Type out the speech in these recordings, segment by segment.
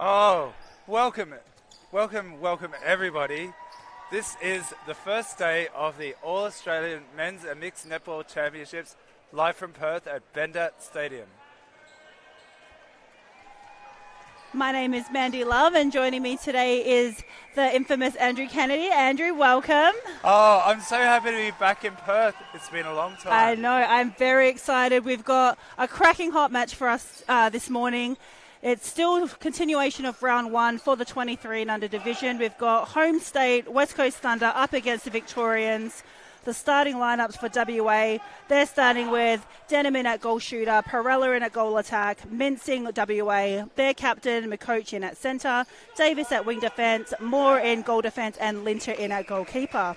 Oh, welcome everybody. This is the first day of the All-Australian Men's and Mixed Netball Championships live from Perth at Bendat Stadium. My name is Mandy Love, and joining me today is the infamous Andrew Kennedy. Andrew, welcome. Oh, I'm so happy to be back in Perth. It's been a long time. I know, I'm very excited. We've got a cracking hot match for us this morning. It's still a continuation of round one for the 23 and under division. We've got home state West Coast Thunder up against the Victorians. The starting lineups for WA, they're starting with Denham in at goal shooter, Perella in at goal attack, Mincing WA, their captain, McCoach in at centre, Davis at wing defence, Moore in goal defence, and Linter in at goalkeeper.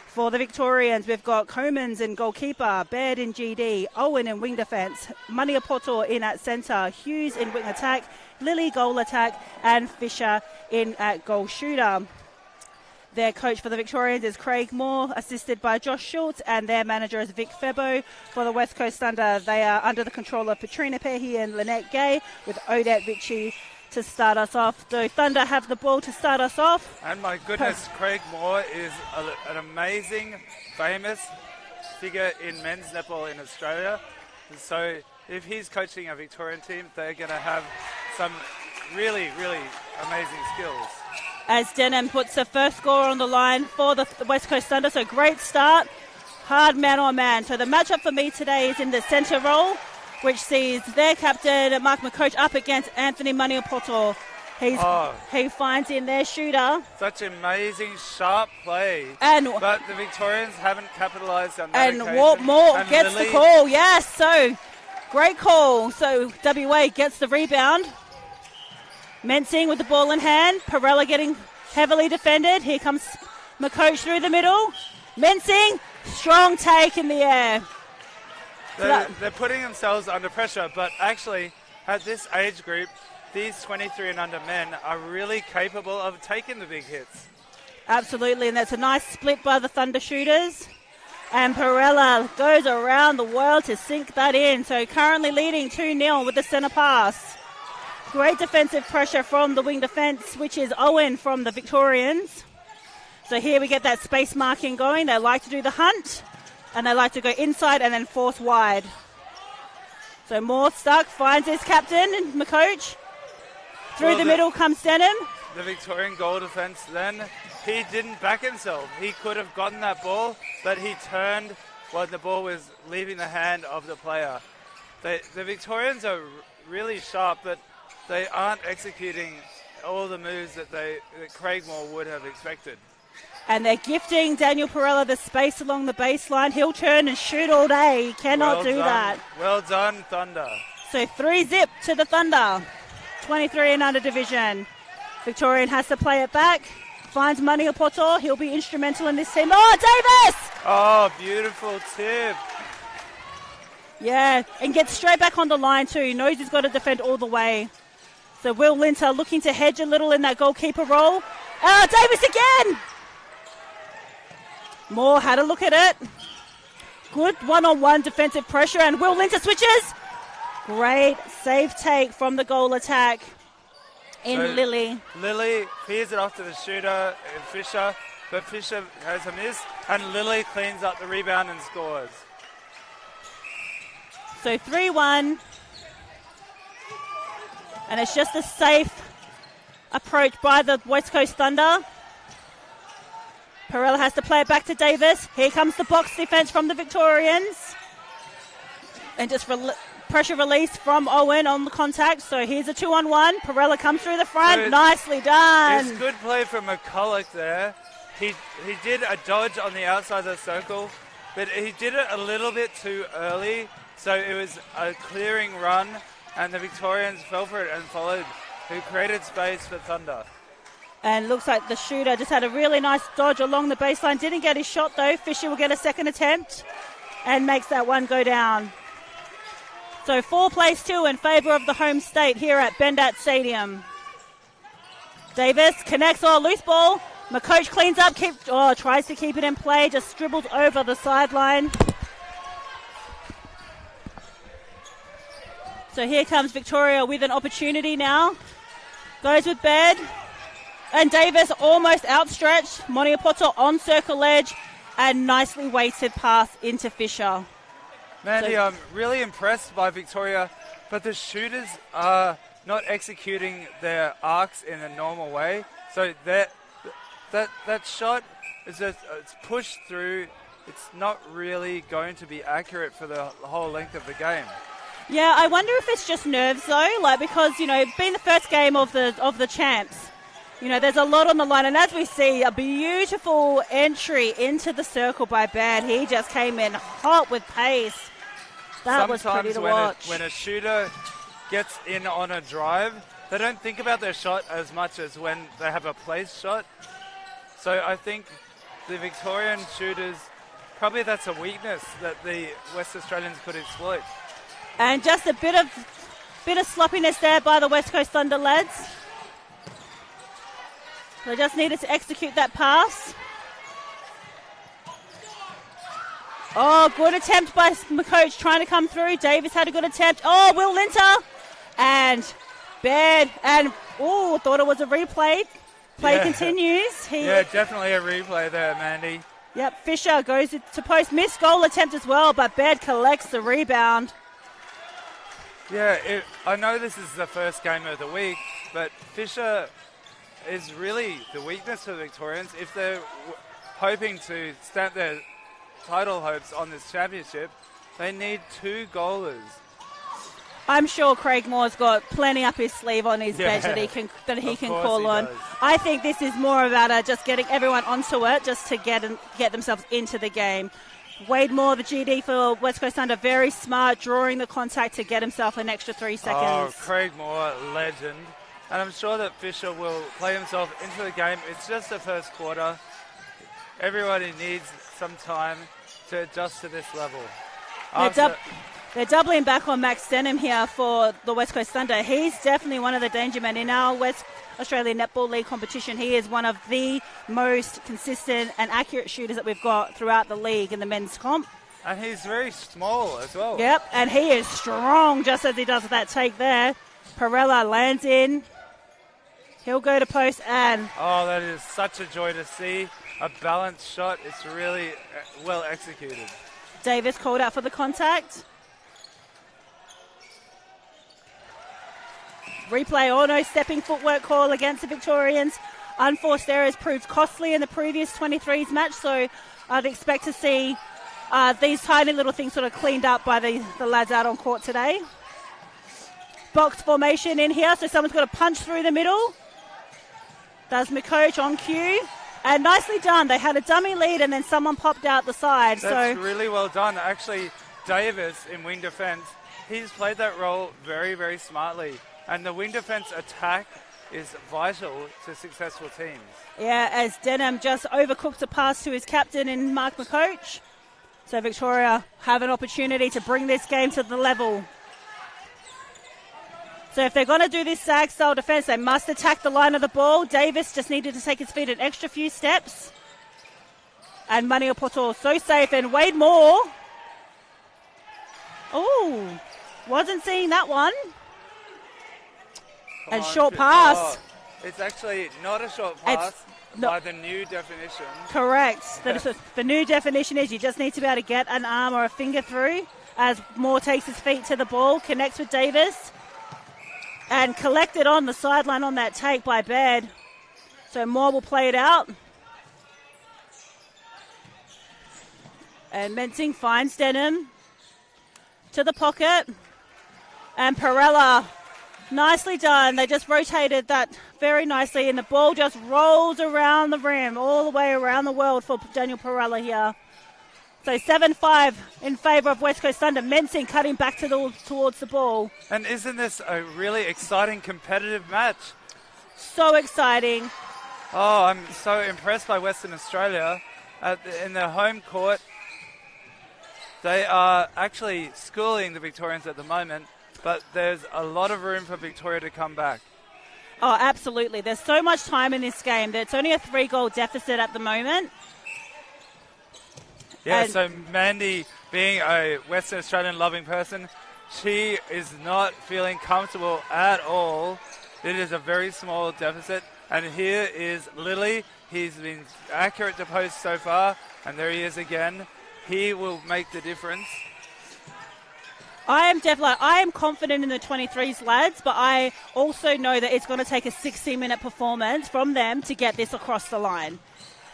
For the Victorians, we've got Comans in goalkeeper, Baird in GD, Owen in wing defence, Maniapoto in at centre, Hughes in wing attack, Lilly goal attack, and Fisher in at goal shooter. Their coach for the Victorians is Craig Moore, assisted by Josh Schultz, and their manager is Vic Febo. For the West Coast Thunder, they are under the control of Patrina Pehi and Lynette Gay, with Odette Ritchie to start us off. The Thunder have the ball to start us off. And my goodness, Craig Moore is an amazing, famous figure in men's netball in Australia. And so if he's coaching a Victorian team, they're going to have some really, really amazing skills. As Denham puts the first score on the line for the West Coast Thunder. So great start, hard man on man. So the matchup for me today is in the centre role, which sees their captain, Mark McCoach, up against Anthony Maniapoto. He finds in their shooter. Such amazing, sharp play. But the Victorians haven't capitalised on that occasion. And Moore gets the call, yes. So great call. So WA gets the rebound. Mensing with the ball in hand. Perella getting heavily defended. Here comes McCoach through the middle. Mensing, strong take in the air. They're putting themselves under pressure, but actually at this age group, these 23 and under men are really capable of taking the big hits. Absolutely, and that's a nice split by the Thunder shooters. And Perella goes around the world to sink that in. So currently leading 2-0 with the centre pass. Great defensive pressure from the wing defence, which is Owen from the Victorians. So here we get that space marking going. They like to do the hunt, and they like to go inside and then force wide. So Moore stuck, finds his captain, McCoach. Through the middle comes Denham. The Victorian goal defence then, he didn't back himself. He could have gotten that ball, but he turned when the ball was leaving the hand of the player. The Victorians are really sharp, but they aren't executing all the moves that Craig Moore would have expected. And they're gifting Daniel Perella the space along the baseline. He'll turn and shoot all day. He cannot do that. Well done, Thunder. So 3-0 to the Thunder. 23 and under division. Victorian has to play it back. Finds Maniapoto. He'll be instrumental in this team. Oh, Davis! Oh, beautiful tip. Yeah, and gets straight back on the line too. He knows he's got to defend all the way. So Will Linter looking to hedge a little in that goalkeeper role. Davis again! Moore had a look at it. Good one-on-one defensive pressure, and Will Linter switches. Great save take from the goal attack in Lilly. Lilly feeds it off to the shooter, Fisher, but Fisher has a miss, and Lilly cleans up the rebound and scores. So 3-1. And it's just a safe approach by the West Coast Thunder. Perella has to play it back to Davis. Here comes the box defense from the Victorians. And just pressure release from Owen on the contact. So here's a 2-on-1. Perella comes through the front. So nicely done. It's good play from McCulloch there. He did a dodge on the outside of the circle, but he did it a little bit too early. So it was a clearing run, and the Victorians fell for it and followed, who created space for Thunder. And looks like the shooter just had a really nice dodge along the baseline. Didn't get his shot though. Fisher will get a second attempt and makes that one go down. So 4-2 in favour of the home state here at Bendat Stadium. Davis connects, loose ball. McCoach cleans up, tries to keep it in play, just dribbled over the sideline. So here comes Victoria with an opportunity now. Goes with Baird. And Davis almost outstretched. Moniapoto on circle edge. And nicely weighted pass into Fisher. Mandy, I'm really impressed by Victoria, but the shooters are not executing their arcs in a normal way. So that shot is just it's pushed through. It's not really going to be accurate for the whole length of the game. Yeah, I wonder if it's just nerves though, like because being the first game of the champs, there's a lot on the line, and as we see, a beautiful entry into the circle by Baird. He just came in hot with pace. That was pretty to watch. When a shooter gets in on a drive, they don't think about their shot as much as when they have a place shot. So I think the Victorian shooters, probably that's a weakness that the West Australians could exploit. And just a bit of sloppiness there by the West Coast Thunder lads. They just needed to execute that pass. Oh, good attempt by McCoach trying to come through. Davis had a good attempt. Oh, Will Linter. And Baird. And, thought it was a replay. Play continues. Yeah, definitely a replay there, Mandy. Yep, Fisher goes to post. Missed goal attempt as well, but Baird collects the rebound. Yeah, I know this is the first game of the week, but Fisher is really the weakness for the Victorians. If they're hoping to stamp their title hopes on this championship, they need 2 goalers. I'm sure Craig Moore's got plenty up his sleeve on his bench that he can call on. Does. I think this is more about just getting everyone onto it, just to get themselves into the game. Wade Moore, the GD for West Coast Thunder, very smart, drawing the contact to get himself an extra 3 seconds. Oh, Craig Moore, legend. And I'm sure that Fisher will play himself into the game. It's just the first quarter. Everybody needs some time to adjust to this level. They're doubling back on Max Denham here for the West Coast Thunder. He's definitely one of the danger men in our West Australian Netball League competition. He is one of the most consistent and accurate shooters that we've got throughout the league in the men's comp. And he's very small as well. Yep, and he is strong just as he does that take there. Perella lands in. He'll go to post and... Oh, that is such a joy to see. A balanced shot. It's really well executed. Davis called out for the contact. Replay, no stepping footwork call against the Victorians. Unforced errors proved costly in the previous 23s match, so I'd expect to see these tiny little things sort of cleaned up by the lads out on court today. Box formation in here, so someone's got to punch through the middle. Does McCoach on cue. And nicely done. They had a dummy lead and then someone popped out the side. That's really well done. Actually, Davis in wing defence, he's played that role very, very smartly. And the wing defence attack is vital to successful teams. Yeah, as Denham just overcooked a pass to his captain in Mark McCoach. So Victoria have an opportunity to bring this game to the level. So if they're going to do this sag-style defence, they must attack the line of the ball. Davis just needed to take his feet an extra few steps. And Maniapoto so safe. And Wade Moore. Oh, wasn't seeing that one. And short pass. Oh, it's actually not a short pass by the new definition. Correct. The new definition is you just need to be able to get an arm or a finger through as Moore takes his feet to the ball, connects with Davis, and collected on the sideline on that take by Baird. So Moore will play it out. And Mensing finds Denham to the pocket. And Perella, nicely done. They just rotated that very nicely, and the ball just rolls around the rim, all the way around the world for Daniel Perella here. So 7-5 in favour of West Coast Thunder. Mensing cutting back towards the ball. And isn't this a really exciting competitive match? So exciting. Oh, I'm so impressed by Western Australia. In their home court, they are actually schooling the Victorians at the moment, but there's a lot of room for Victoria to come back. Oh, absolutely. There's so much time in this game that it's only a 3-goal deficit at the moment. Yeah, so Mandy, being a Western Australian loving person, she is not feeling comfortable at all It is a very small deficit. And here is Lily. He's been accurate to post so far. And there he is again. He will make the difference. I am confident in the 23s lads, but I also know that it's going to take a 60-minute performance from them to get this across the line.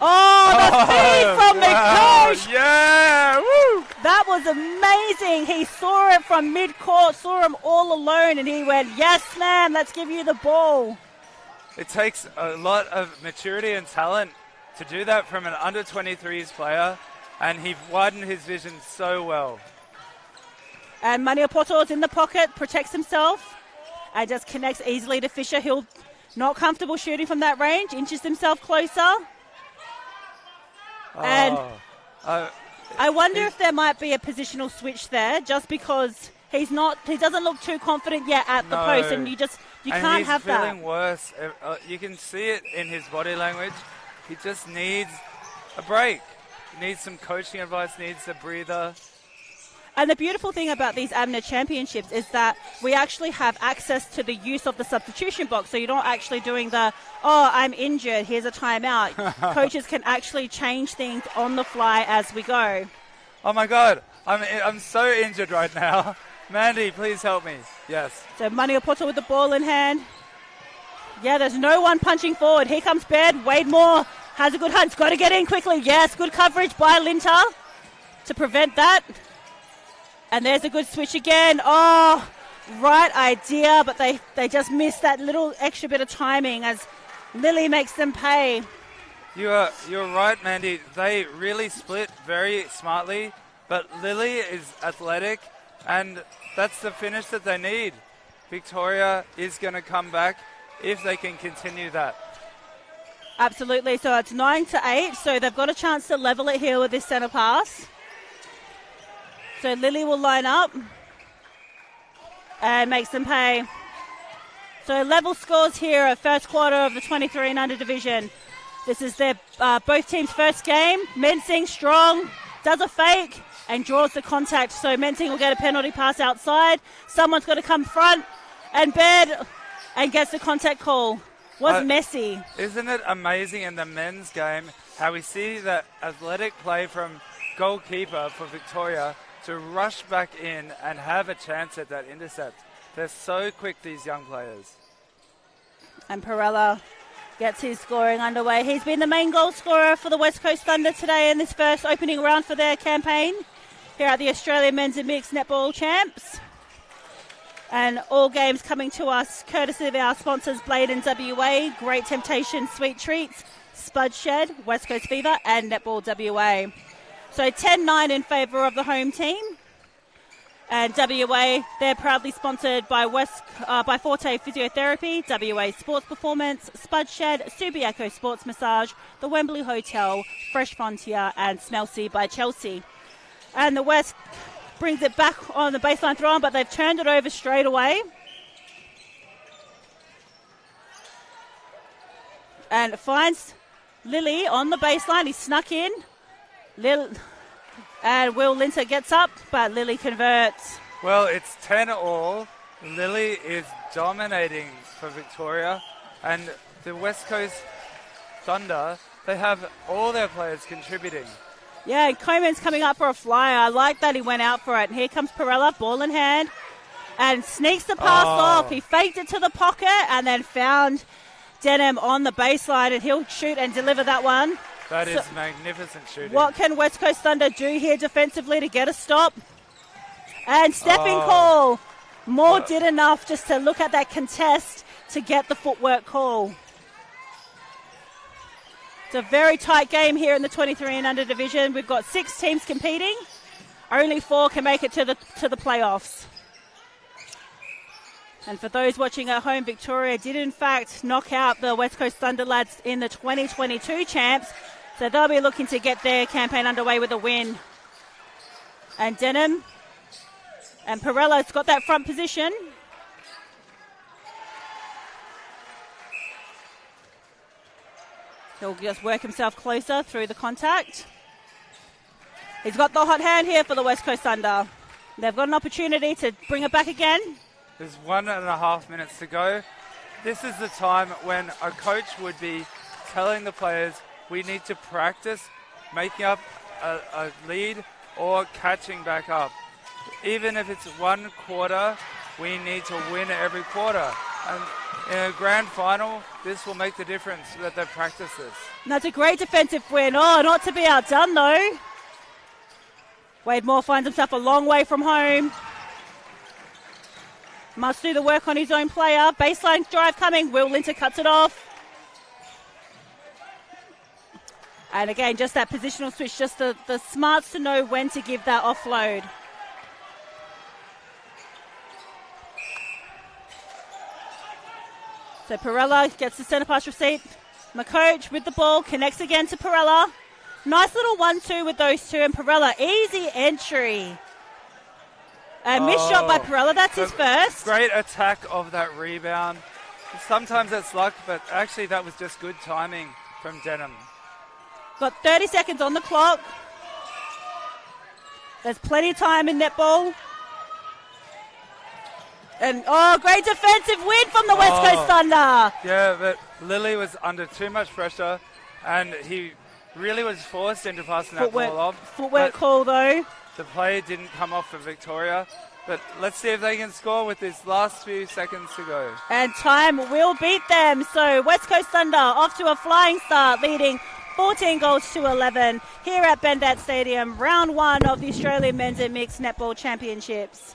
Oh, the feed from the coach! Yeah! Woo! That was amazing. He saw it from mid-court, saw him all alone, and he went, yes, man, let's give you the ball. It takes a lot of maturity and talent to do that from an under-23s player, and he widened his vision so well. And Maniapoto is in the pocket, protects himself, and just connects easily to Fisher. He'll not comfortable shooting from that range, inches himself closer. And I wonder if there might be a positional switch there, just because he doesn't look too confident yet at the post, and you can't have that. He's feeling worse. You can see it in his body language. He just needs a break. He needs some coaching advice, needs a breather. And the beautiful thing about these AMMNA championships is that we actually have access to the use of the substitution box. So you're not actually doing I'm injured, here's a timeout. Coaches can actually change things on the fly as we go. Oh my God, I'm so injured right now. Mandy, please help me. Yes. So Maniapoto with the ball in hand. Yeah, there's no one punching forward. Here comes Baird. Wade Moore has a good hunt. He's got to get in quickly. Yes, good coverage by Linter to prevent that. And there's a good switch again. Oh, right idea, but they just missed that little extra bit of timing as Lily makes them pay. You're right, Mandy. They really split very smartly, but Lily is athletic, and that's the finish that they need. Victoria is going to come back if they can continue that. Absolutely. So it's 9-8, so they've got a chance to level it here with this centre pass. So Lily will line up and makes them pay. So level scores here at first quarter of the 23 and under division. This is their both teams' first game. Mensing strong, does a fake and draws the contact. So Mensing will get a penalty pass outside. Someone's got to come front and bed and gets the contact call. Was messy. Isn't it amazing in the men's game how we see that athletic play from goalkeeper for Victoria to rush back in and have a chance at that intercept. They're so quick, these young players. And Perella gets his scoring underway. He's been the main goal scorer for the West Coast Thunder today in this first opening round for their campaign here at the Australian Men's and Mixed Netball Champs. And all games coming to us courtesy of our sponsors Blade and WA, Great Temptation, Sweet Treats, Spud Shed, West Coast Fever and Netball WA. So 10-9 in favour of the home team. And WA, they're proudly sponsored by by Forte Physiotherapy, WA Sports Performance, Spud Shed, Subiaco Sports Massage, the Wembley Hotel, Fresh Frontier and Smelsea by Chelsea. And the West brings it back on the baseline throw-on, but they've turned it over straight away. And finds Lily on the baseline. He snuck in. And Will Linter gets up, but Lily converts. Well, it's 10-all. Lily is dominating for Victoria. And the West Coast Thunder, they have all their players contributing. Yeah, and Coleman's coming up for a flyer. I like that he went out for it. And here comes Perella, ball in hand, and sneaks the pass off. He faked it to the pocket and then found Denham on the baseline, and he'll shoot and deliver that one. That is magnificent shooting. What can West Coast Thunder do here defensively to get a stop? And stepping call. Moore did enough just to look at that contest to get the footwork call. It's a very tight game here in the 23 and under division. We've got 6 teams competing. Only 4 can make it to the playoffs. And for those watching at home, Victoria did in fact knock out the West Coast Thunder lads in the 2022 champs. So they'll be looking to get their campaign underway with a win. And Denham and Perella's got that front position. He'll just work himself closer through the contact. He's got the hot hand here for the West Coast Thunder. They've got an opportunity to bring it back again. There's 1.5 minutes to go. this is the time when a coach would be telling the players, we need to practice making up a lead or catching back up. Even if it's one quarter, we need to win every quarter. And in a grand final, this will make the difference that they practice this. And that's a great defensive win. Oh, not to be outdone, though. Wade Moore finds himself a long way from home. Must do the work on his own player. Baseline drive coming. Will Linter cuts it off. And again, just that positional switch, just the smarts to know when to give that offload. So Perella gets the centre pass receipt. McCoach with the ball, connects again to Perella. Nice little 1-2 with those two, and Perella, easy entry. A missed shot by Perella, that's his first. Great attack of that rebound. Sometimes that's luck, but actually that was just good timing from Denham. Got 30 seconds on the clock. There's plenty of time in netball. And, great defensive win from the West Coast Thunder. Yeah, but Lilly was under too much pressure, and he really was forced into passing that ball off. Footwork call, though. The play didn't come off for Victoria, but let's see if they can score with this last few seconds to go. And time will beat them. So West Coast Thunder off to a flying start, leading 14 goals to 11 here at Bendat Stadium, round one of the Australian Men's and Mixed Netball Championships.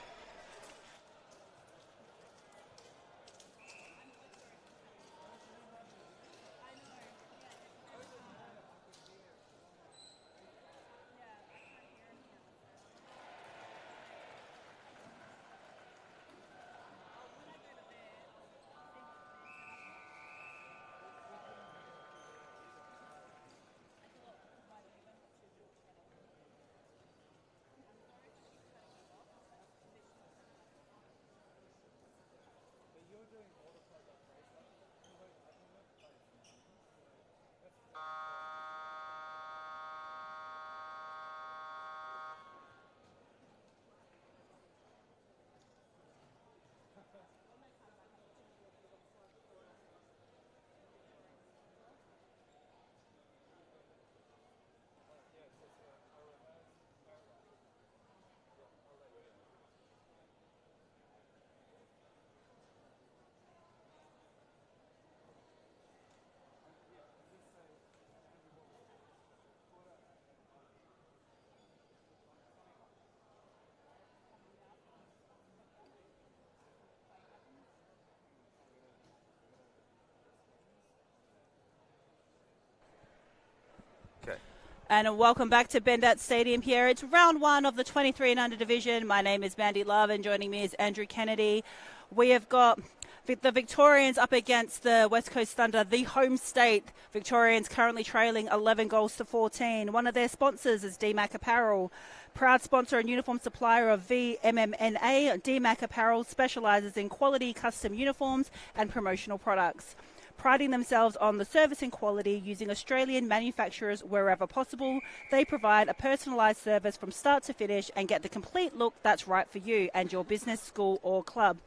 And welcome back to Bendat Stadium here. It's round one of the 23 and under division. My name is Mandy Love, and joining me is Andrew Kennedy. We have got the Victorians up against the West Coast Thunder, the home state. Victorians currently trailing 11 goals to 14. One of their sponsors is DMAC Apparel. Proud sponsor and uniform supplier of AMMNA, DMAC Apparel specialises in quality custom uniforms and promotional products. Priding themselves on the service and quality using Australian manufacturers wherever possible, they provide a personalised service from start to finish and get the complete look that's right for you and your business, school or club.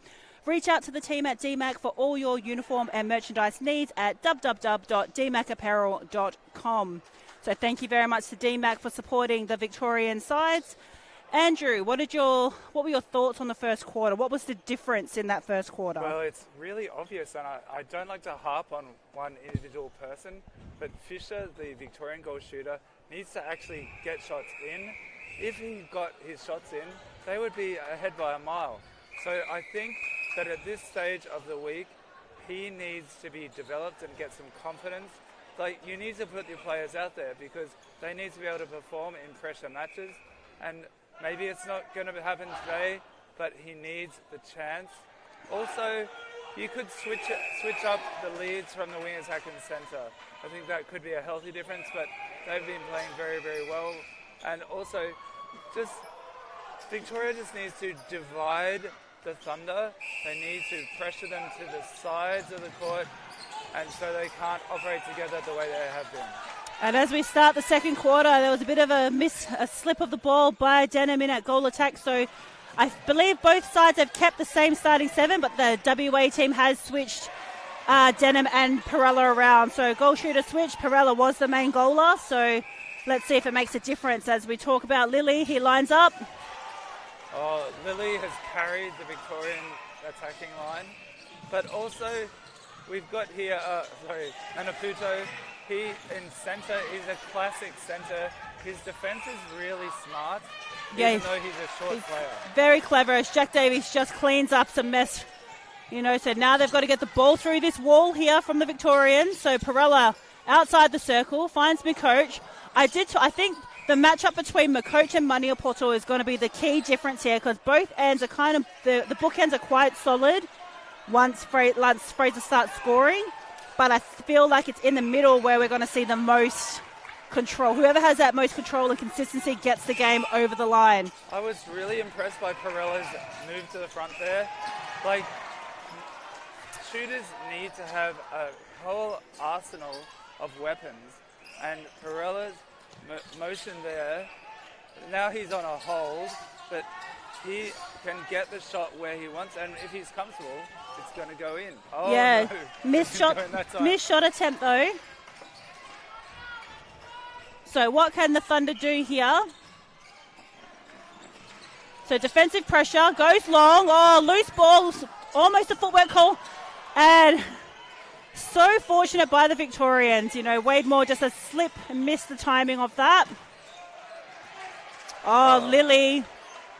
Reach out to the team at DMAC for all your uniform and merchandise needs at www.dmacapparel.com. So thank you very much to DMAC for supporting the Victorian sides. Andrew, what were your thoughts on the first quarter? What was the difference in that first quarter? Well, it's really obvious, and I don't like to harp on one individual person, but Fisher, the Victorian goal shooter, needs to actually get shots in. If he got his shots in, they would be ahead by a mile. So I think that at this stage of the week, he needs to be developed and get some confidence. Like, you need to put your players out there because they need to be able to perform in pressure matches, and maybe it's not going to happen today, but he needs the chance. Also, you could switch up the leads from the wing attack and centre. I think that could be a healthy difference, but they've been playing very, very well. And also, Victoria just needs to divide the Thunder. They need to pressure them to the sides of the court, and so they can't operate together the way they have been. And as we start the second quarter, there was a bit of a slip of the ball by Denham in at goal attack. So I believe both sides have kept the same starting seven, but the WA team has switched Denham and Perella around. So goal shooter switch. Perella was the main goaler. So let's see if it makes a difference as we talk about Lily. He lines up. Oh, Lily has carried the Victorian attacking line. But also, we've got here, Manaputo. He in centre is a classic centre. His defence is really smart, even though he's a short player. Very clever as Jack Davies just cleans up some mess. So now they've got to get the ball through this wall here from the Victorians. So Perella outside the circle finds McCoach. I think the matchup between McCoach and Maniapoto is going to be the key difference here because both ends are kind of, the bookends are quite solid once Fraser starts scoring. But I feel like it's in the middle where we're going to see the most control. Whoever has that most control and consistency gets the game over the line. I was really impressed by Perella's move to the front there. Like, shooters need to have a whole arsenal of weapons, and Perella's motion there, now he's on a hold, but he can get the shot where he wants, and if he's comfortable, it's going to go in. Oh, yeah, no. missed shot attempt though. So what can the Thunder do here? So defensive pressure, goes long. Oh, loose ball, almost a footwork call. And so fortunate by the Victorians. Wade Moore just a slip and missed the timing of that. Oh, Lily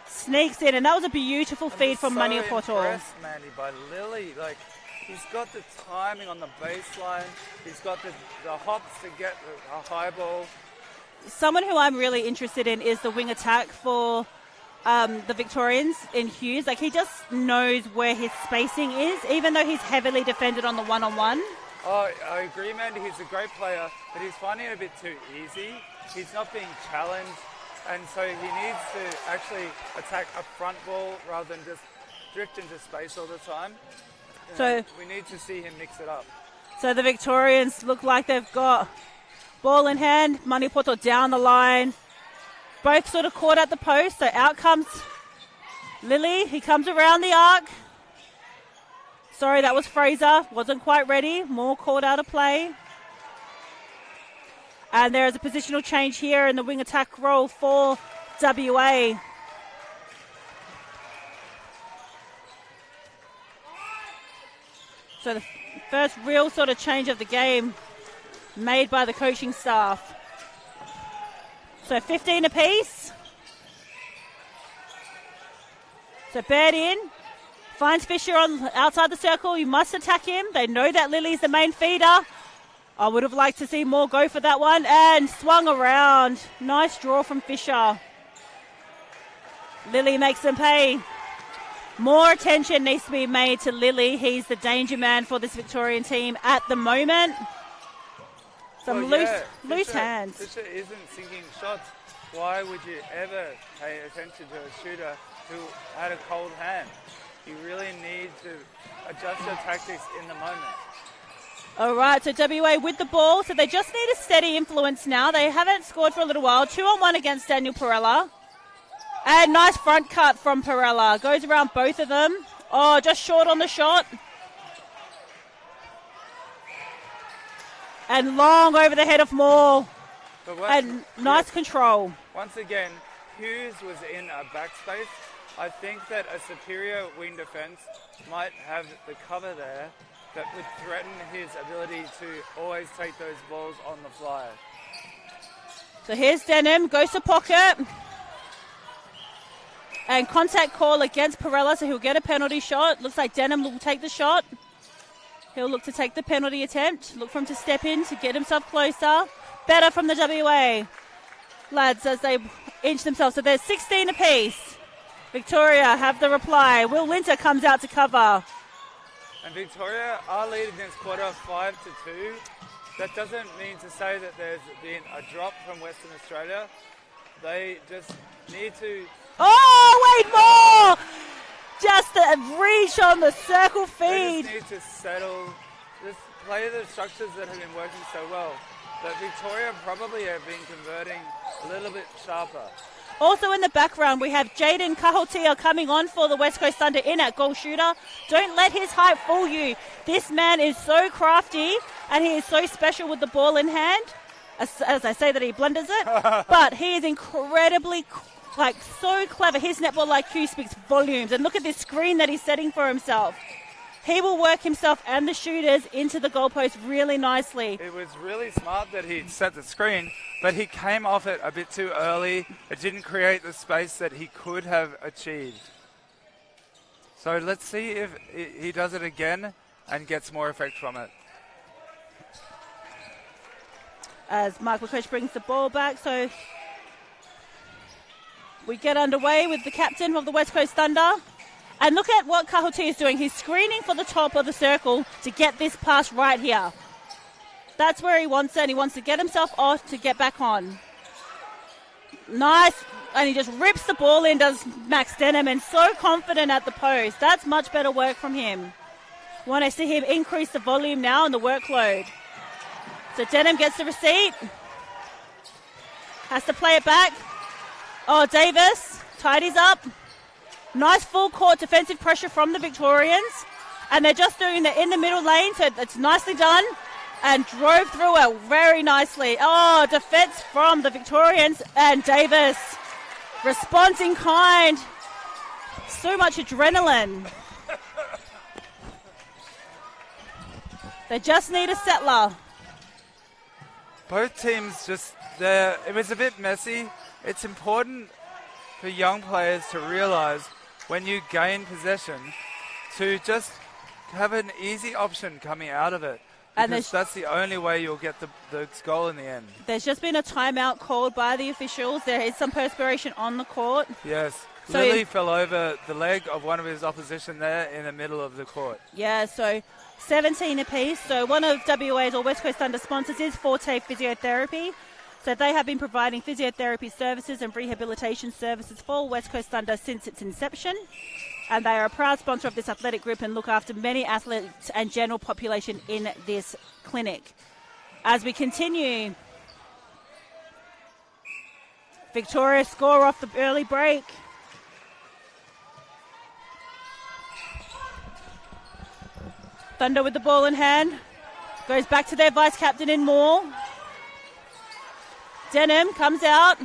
sneaks in, and that was a beautiful feed from Maniapoto. I'm impressed, Mandy, by Lily. Like, he's got the timing on the baseline. He's got the hops to get a high ball. Someone who I'm really interested in is the wing attack for the Victorians in Hughes. Like, he just knows where his spacing is, even though he's heavily defended on the one-on-one. Oh, I agree, Mandy. He's a great player, but he's finding it a bit too easy. He's not being challenged, and so he needs to actually attack a front ball rather than just drift into space all the time. So we need to see him mix it up. So the Victorians look like they've got ball in hand. Maniapoto down the line. Both sort of caught at the post, so out comes Lily. He comes around the arc. Sorry, that was Fraser. Wasn't quite ready. More caught out of play. And there is a positional change here in the wing attack role for WA. So the first real sort of change of the game made by the coaching staff. So 15 apiece. So Baird in. Finds Fisher on outside the circle. You must attack him. They know that Lily's the main feeder. I would have liked to see more go for that one. And swung around. Nice draw from Fisher. Lily makes them pay. More attention needs to be made to Lily. He's the danger man for this Victorian team at the moment. Some loose hands. Fisher isn't sinking shots. Why would you ever pay attention to a shooter who had a cold hand? You really need to adjust your tactics in the moment. All right, so WA with the ball. So they just need a steady influence now. They haven't scored for a little while. 2-on-1 against Daniel Perella. And nice front cut from Perella. Goes around both of them. Oh, just short on the shot. And long over the head of Moore. And nice control. Once again, Hughes was in a backspace. I think that a superior wing defence might have the cover there that would threaten his ability to always take those balls on the fly. So here's Denham, goes to pocket. And contact call against Perella, so he'll get a penalty shot. Looks like Denham will take the shot. He'll look to take the penalty attempt. Look for him to step in to get himself closer. Better from the WA lads as they inch themselves. So there's 16 apiece. Victoria have the reply. Will Winter comes out to cover. And Victoria are leading this quarter 5-2. That doesn't mean to say that there's been a drop from Western Australia. They just need to... Oh, Wade Moore! Just a reach on the circle feed. They just need to settle, just play the structures that have been working so well. But Victoria probably have been converting a little bit sharper. Also in the background, we have Jaden Kahotia coming on for the West Coast Thunder in at goal shooter. Don't let his height fool you. This man is so crafty, and he is so special with the ball in hand. As I say that, he blunders it. But he is incredibly, so clever. His netball IQ speaks volumes. And look at this screen that he's setting for himself. He will work himself and the shooters into the goalpost really nicely. It was really smart that he set the screen, but he came off it a bit too early. It didn't create the space that he could have achieved. So let's see if he does it again and gets more effect from it. As Mark LaCoche brings the ball back, so we get underway with the captain of the West Coast Thunder. And look at what Kahotia is doing. He's screening for the top of the circle to get this pass right here. That's where he wants it, and he wants to get himself off to get back on. Nice. And he just rips the ball in, does Max Denham, and so confident at the post. That's much better work from him. Want to see him increase the volume now and the workload. So Denham gets the receipt. Has to play it back. Oh, Davis tidies up. Nice full court defensive pressure from the Victorians. And they're just doing it in the middle lane, so it's nicely done. And drove through it very nicely. Oh, defense from the Victorians. And Davis responds in kind. So much adrenaline. They just need a settler. Both teams it was a bit messy. It's important for young players to realize when you gain possession to just have an easy option coming out of it. Because that's the only way you'll get the goal in the end. There's just been a timeout called by the officials. There is some perspiration on the court. Yes. So Lily fell over the leg of one of his opposition there in the middle of the court. Yeah, so 17 apiece. So one of WA's or West Coast Thunder sponsors is Forte Physiotherapy. So they have been providing physiotherapy services and rehabilitation services for West Coast Thunder since its inception. And they are a proud sponsor of this athletic group and look after many athletes and general population in this clinic. As we continue, Victoria score off the early break. Thunder with the ball in hand. Goes back to their vice captain in Moore. Denham comes out.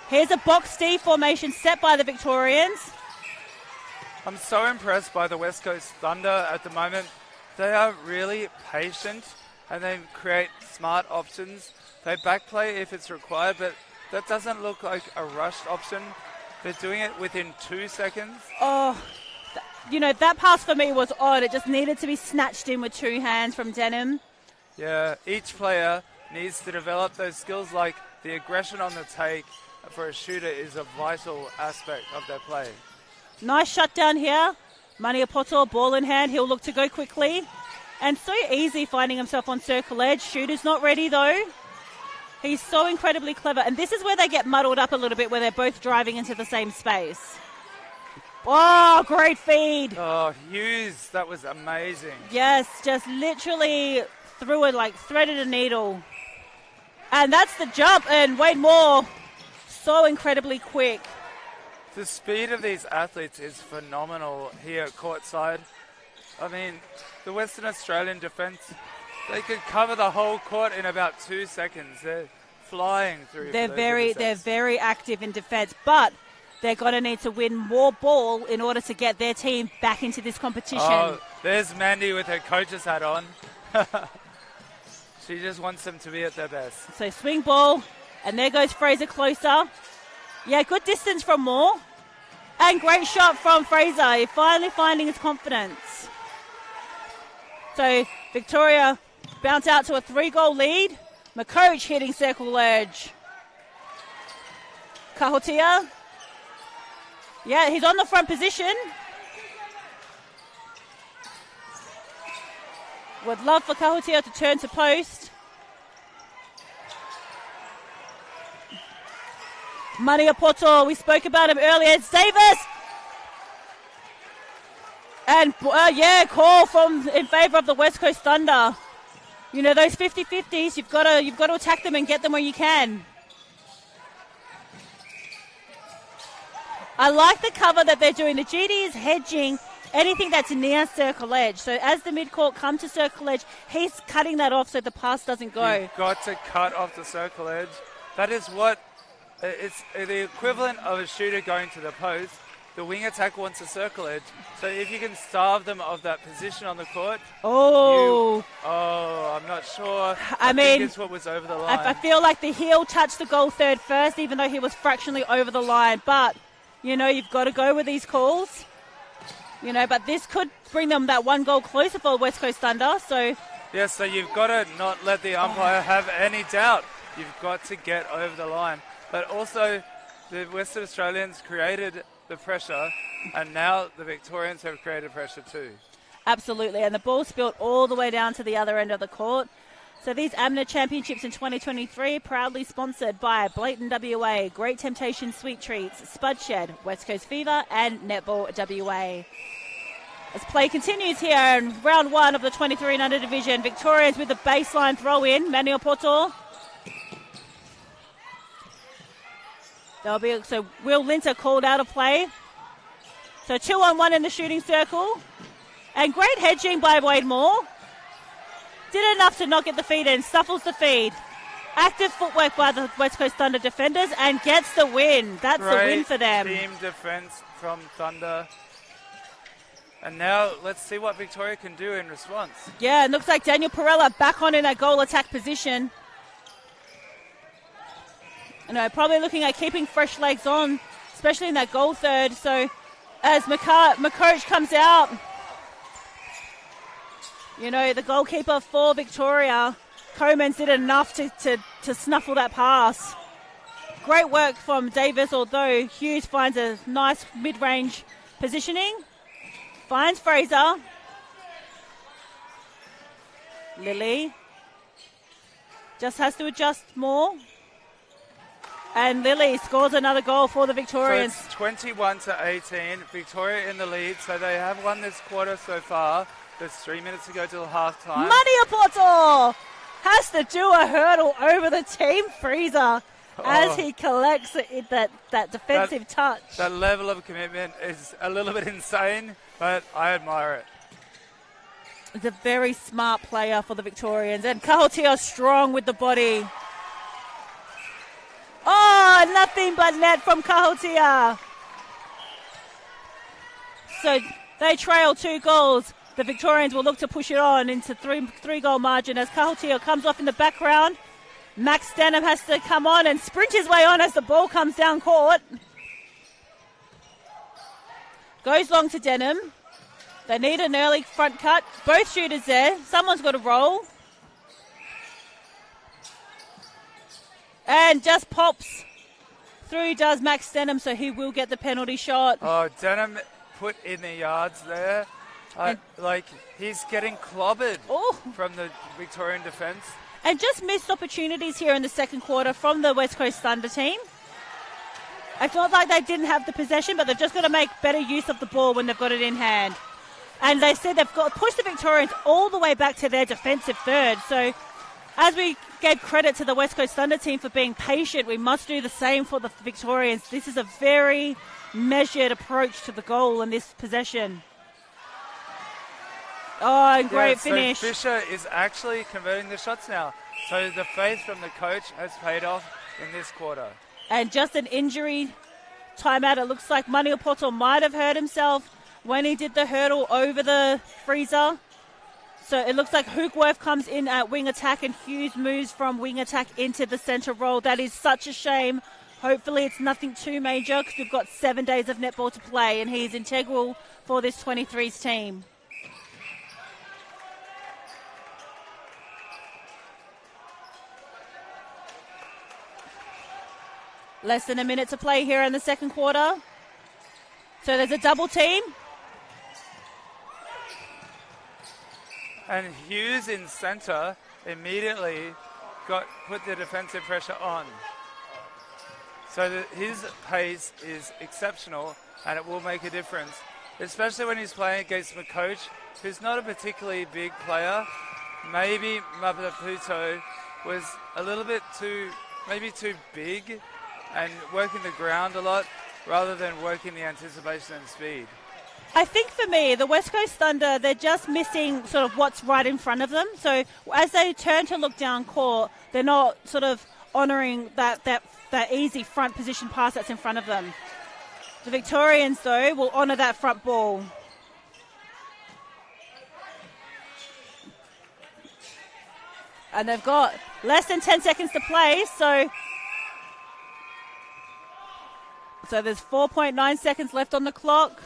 Here's a box D formation set by the Victorians. I'm so impressed by the West Coast Thunder at the moment. They are really patient and they create smart options. They backplay if it's required, but that doesn't look like a rushed option. They're doing it within 2 seconds. Oh, that pass for me was odd. It just needed to be snatched in with two hands from Denham. Yeah, each player needs to develop those skills, like the aggression on the take for a shooter is a vital aspect of their play. Nice shutdown here. Maniapoto, ball in hand. He'll look to go quickly. And so easy finding himself on circle edge. Shooter's not ready though. He's so incredibly clever. And this is where they get muddled up a little bit, where they're both driving into the same space. Oh, great feed. Oh, Hughes, that was amazing. Yes, just literally threw it like threaded a needle. And that's the jump. And Wade Moore, so incredibly quick. The speed of these athletes is phenomenal here at courtside. I mean, the Western Australian defence, they could cover the whole court in about 2 seconds. They're flying through. They're very active in defence, but they're going to need to win more ball in order to get their team back into this competition. Oh, there's Mandy with her coach's hat on. She just wants them to be at their best. So swing ball, and there goes Fraser closer. Yeah, good distance from Moore. And great shot from Fraser, finally finding his confidence. So Victoria bounce out to a 3-goal lead. McCoach hitting circle edge. Kahotia. Yeah, he's on the front position. Would love for Kahotia to turn to post. Maniapoto, we spoke about him earlier. It's Davis. And call in favour of the West Coast Thunder. You know, those 50-50s, you've got to attack them and get them where you can. I like the cover that they're doing. The GD is hedging anything that's near circle edge. So as the midcourt come to circle edge, he's cutting that off so the pass doesn't go. You've got to cut off the circle edge. That is what it's the equivalent of a shooter going to the post. The wing attack wants a circle edge. So if you can starve them of that position on the court, I'm not sure. I think it's what was over the line. I feel like the heel touched the goal third first, even though he was fractionally over the line. But, you've got to go with these calls. But this could bring them that one goal closer for West Coast Thunder. So you've got to not let the umpire have any doubt. You've got to get over the line. But also, the Western Australians created the pressure, and now the Victorians have created pressure too. Absolutely, and the ball spilled all the way down to the other end of the court. So these AMMNA Championships in 2023 proudly sponsored by Blayton WA, Great Temptation Sweet Treats, Spud Shed, West Coast Fever and Netball WA. As play continues here in round one of the 23 and under division, Victorians with the baseline throw in, Manuel Porto. So Will Linter called out of play. So 2-on-1 in the shooting circle. And great hedging by Wade Moore. Did enough to not get the feed in. Stuffles the feed. Active footwork by the West Coast Thunder defenders and gets the win. That's the win for them. Team defense from Thunder. And now let's see what Victoria can do in response. Yeah, it looks like Daniel Perella back on in that goal attack position. Probably looking at keeping fresh legs on, especially in that goal third. So as McCoach comes out, the goalkeeper for Victoria, Comans did enough to snuffle that pass. Great work from Davis, although Hughes finds a nice mid-range positioning. Finds Fraser. Lily just has to adjust more. And Lily scores another goal for the Victorians. So it's 21-18. Victoria in the lead, so they have won this quarter so far. There's 3 minutes to go till half time. Manuel Porto has to do a hurdle over the team freezer as he collects that defensive touch. That level of commitment is a little bit insane, but I admire it. He's a very smart player for the Victorians. And Kahotia strong with the body. Oh, nothing but net from Kahotia. So they trail 2 goals. The Victorians will look to push it on into three-goal margin as Kahotia comes off in the background. Max Denham has to come on and sprint his way on as the ball comes down court. Goes long to Denham. They need an early front cut. Both shooters there. Someone's got to roll. And just pops through does Max Denham, so he will get the penalty shot. Oh, Denham put in the yards there. He's getting clobbered from the Victorian defence. And just missed opportunities here in the second quarter from the West Coast Thunder team. It's not like they didn't have the possession, but they've just got to make better use of the ball when they've got it in hand. And they said they've got to push the Victorians all the way back to their defensive third. So as we gave credit to the West Coast Thunder team for being patient, we must do the same for the Victorians. This is a very measured approach to the goal in this possession. Oh, and great finish. So Fisher is actually converting the shots now. So the faith from the coach has paid off in this quarter. And just an injury timeout. It looks like Manuel Porto might have hurt himself when he did the hurdle over the freezer. So it looks like Hookworth comes in at wing attack and Hughes moves from wing attack into the centre role. That is such a shame. Hopefully it's nothing too major because we've got 7 days of netball to play and he's integral for this 23s team. Less than a minute to play here in the second quarter. So there's a double team. And Hughes in centre immediately put the defensive pressure on. So his pace is exceptional and it will make a difference, especially when he's playing against McCoach, who's not a particularly big player. Maybe Mapaputo was a little bit too big and working the ground a lot. rather than working the anticipation and speed. I think for me, the West Coast Thunder, they're just missing sort of what's right in front of them. So as they turn to look down court, they're not sort of honouring that easy front position pass that's in front of them. The Victorians, though, will honour that front ball. And they've got less than 10 seconds to play, so there's 4.9 seconds left on the clock.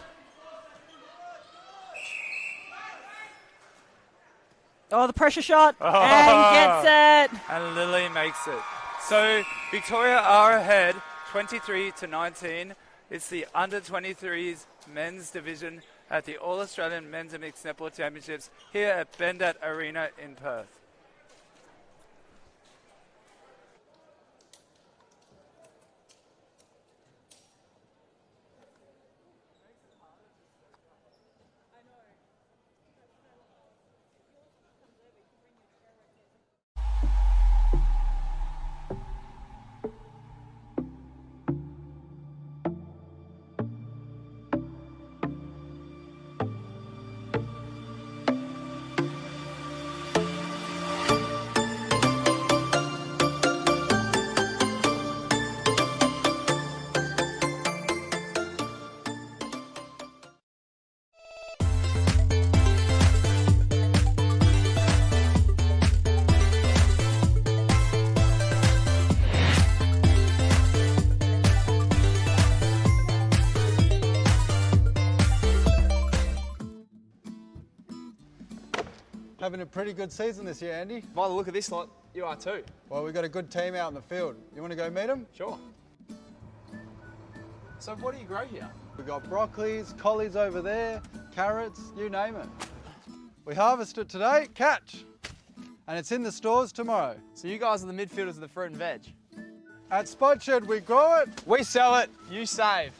Oh, the pressure shot, and gets it. And Lily makes it. So Victoria are ahead, 23-19. It's the under-23s men's division at the All-Australian Men's and Mixed Netball Championships here at Bendat Arena in Perth. Having a pretty good season this year, Andy. By the look of this lot, you are too. Well, we've got a good team out in the field. You want to go meet them? Sure. So what do you grow here? We've got broccolis, collies over there, carrots, you name it. We harvest it today, catch. And it's in the stores tomorrow. So you guys are the midfielders of the fruit and veg? At Spot Shed, we grow it. We sell it, you save.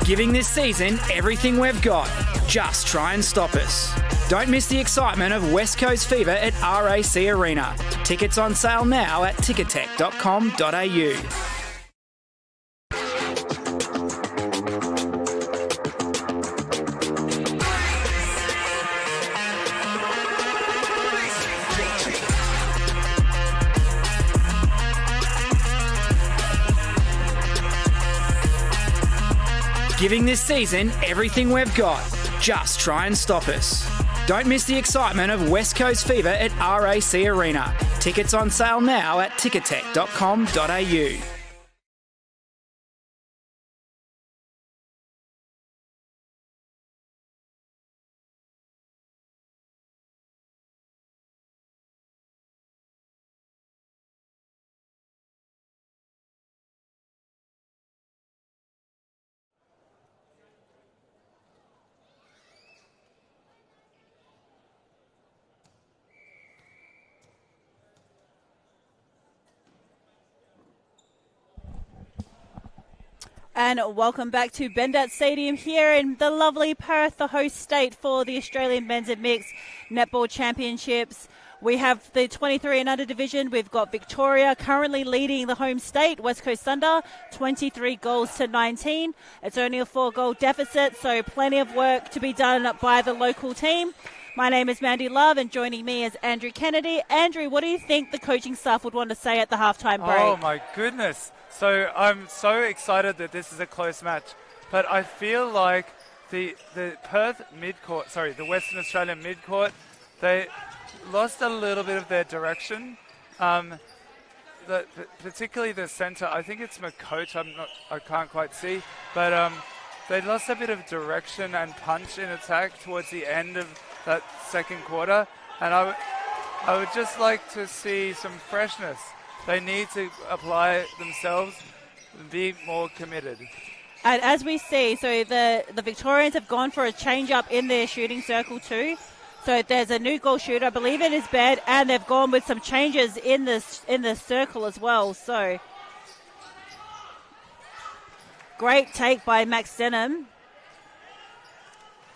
Giving this season everything we've got. Just try and stop us. Don't miss the excitement of West Coast Fever at RAC Arena. Tickets on sale now at ticketek.com.au. Giving this season everything we've got. Just try and stop us. Don't miss the excitement of West Coast Fever at RAC Arena. Tickets on sale now at ticketek.com.au. And welcome back to Bendat Stadium here in the lovely Perth, the host state for the Australian Men's and Mixed Netball Championships. We have the 23 and under division. We've got Victoria currently leading the home state, West Coast Thunder, 23 goals to 19. It's only a 4-goal deficit, so plenty of work to be done by the local team. My name is Mandy Love, and joining me is Andrew Kennedy. Andrew, what do you think the coaching staff would want to say at the halftime break? Oh, my goodness. So I'm so excited that this is a close match, but I feel like the Perth midcourt, sorry, the Western Australian midcourt, they lost a little bit of their direction. Particularly the centre, I think it's McCoach, I can't quite see, but they lost a bit of direction and punch in attack towards the end of that second quarter, and I would just like to see some freshness. They need to apply themselves and be more committed. And as we see, so the Victorians have gone for a change up in their shooting circle too. So there's a new goal shooter, I believe it is Baird, and they've gone with some changes in the circle as well. So great take by Max Denham.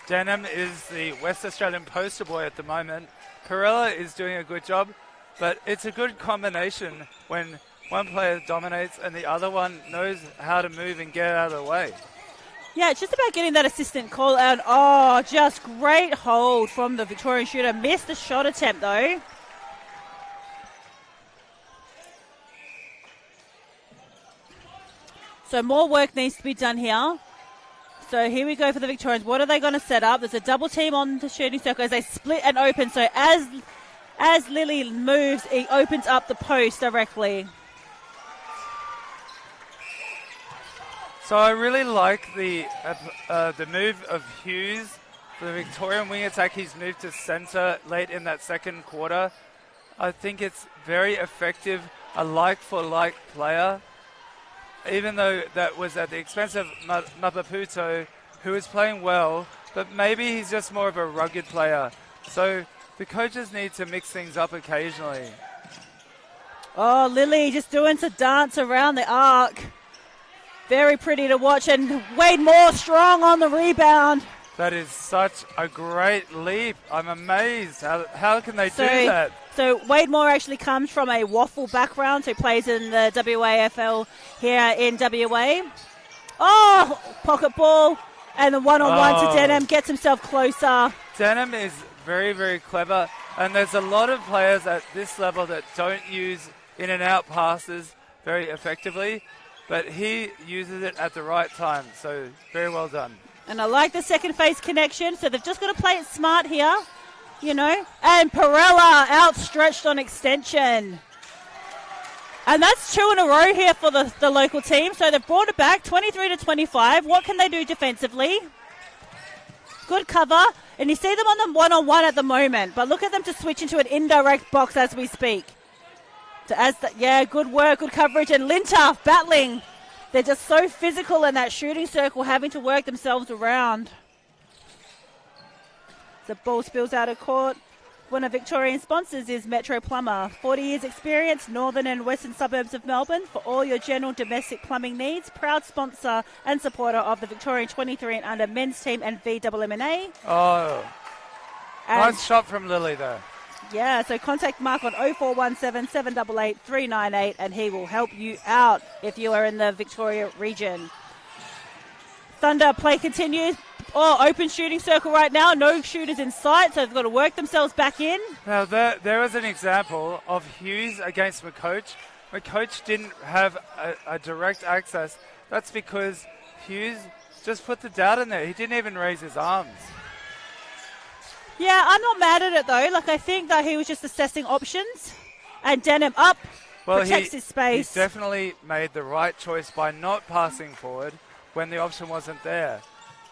Denham is the West Australian poster boy at the moment. Perella is doing a good job, but it's a good combination when one player dominates and the other one knows how to move and get out of the way. Yeah, it's just about getting that assistant call out. Oh, just great hold from the Victorian shooter. Missed the shot attempt, though. So more work needs to be done here. So here we go for the Victorians. What are they going to set up? There's a double team on the shooting circle as they split and open. So as Lily moves, it opens up the post directly. So I really like the move of Hughes for the Victorian wing attack. He's moved to centre late in that second quarter. I think it's very effective, a like-for-like player, even though that was at the expense of Mapaputo, who is playing well, but maybe he's just more of a rugged player. So the coaches need to mix things up occasionally. Oh, Lily just doing some dance around the arc. Very pretty to watch, and Wade Moore strong on the rebound. That is such a great leap. I'm amazed. How can they do that? So Wade Moore actually comes from a waffle background, so plays in the WAFL here in WA. Oh, pocket ball, and the one-on-one to Denham, gets himself closer. Denham is very, very clever, and there's a lot of players at this level that don't use in-and-out passes very effectively. But he uses it at the right time, so very well done. And I like the second phase connection, so they've just got to play it smart here, you know. And Perella outstretched on extension. And that's 2 in a row here for the local team, so they've brought it back 23-25. What can they do defensively? Good cover, and you see them on the one-on-one at the moment, but look at them to switch into an indirect box as we speak. Good work, good coverage, and Lintoff battling. They're just so physical in that shooting circle, having to work themselves around. The ball spills out of court. One of Victorian sponsors is Metro Plumber. 40 years experience, northern and western suburbs of Melbourne. For all your general domestic plumbing needs, proud sponsor and supporter of the Victorian 23 and under men's team and VMMNA. Oh, nice shot from Lily there. Yeah, so contact Mark on 0417 788 398 and he will help you out if you are in the Victoria region. Thunder play continues. Oh, open shooting circle right now. No shooters in sight, so they've got to work themselves back in. Now, there was an example of Hughes against McCoach. McCoach didn't have a direct access. That's because Hughes just put the doubt in there. He didn't even raise his arms. Yeah, I'm not mad at it, though. Like, I think that he was just assessing options. And Denham up, protects his space. He definitely made the right choice by not passing forward when the option wasn't there.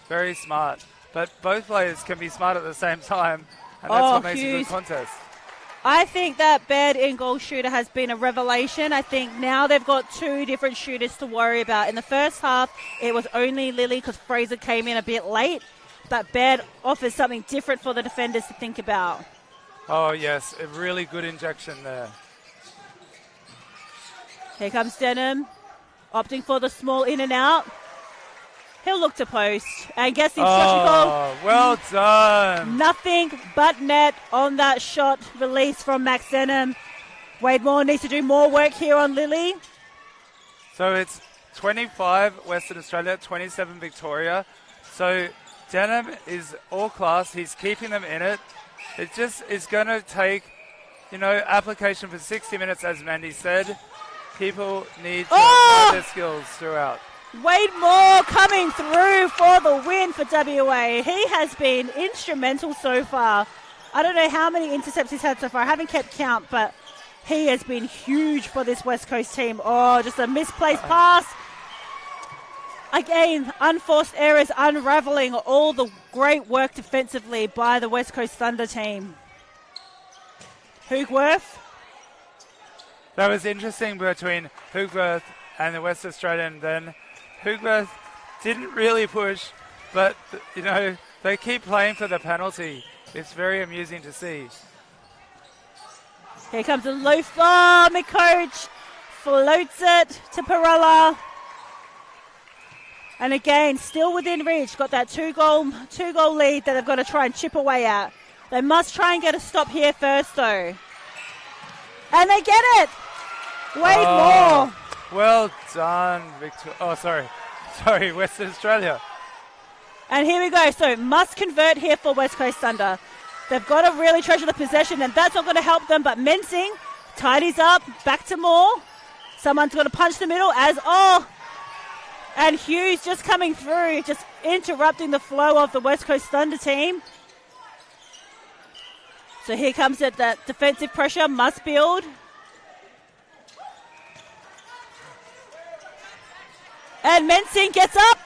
Very smart. But both players can be smart at the same time, and that's what makes a good contest. I think that Baird in goal shooter has been a revelation. I think now they've got 2 different shooters to worry about. In the first half, it was only Lily because Fraser came in a bit late. But Baird offers something different for the defenders to think about. Oh, yes, a really good injection there. Here comes Denham, opting for the small in and out. He'll look to post and gets the instruction call. Oh, well done. Nothing but net on that shot release from Max Denham. Wade Moore needs to do more work here on Lily. So it's 25 Western Australia, 27 Victoria. So Denham is all class. He's keeping them in it. It just is going to take, application for 60 minutes, as Mandy said. People need to apply their skills throughout. Wade Moore coming through for the win for WA. He has been instrumental so far. I don't know how many intercepts he's had so far. I haven't kept count, but he has been huge for this West Coast team. Oh, just a misplaced pass. Again, unforced errors unraveling all the great work defensively by the West Coast Thunder team. Hoogworth. That was interesting between Hoogworth and the West Australian then. Hoogworth didn't really push, but, you know, they keep playing for the penalty. It's very amusing to see. Here comes a loaf. Oh, McCoach floats it to Perella. And again, still within reach. Got that two-goal lead that they've got to try and chip away at. They must try and get a stop here first, though. And they get it! Wade Moore. Well done, Sorry, Western Australia. And here we go. So must convert here for West Coast Thunder. They've got to really treasure the possession, and that's not going to help them. But Mensing tidies up, back to Moore. Someone's going to punch the middle and Hughes just coming through, just interrupting the flow of the West Coast Thunder team. So here comes it, that defensive pressure must build. And Mensing gets up.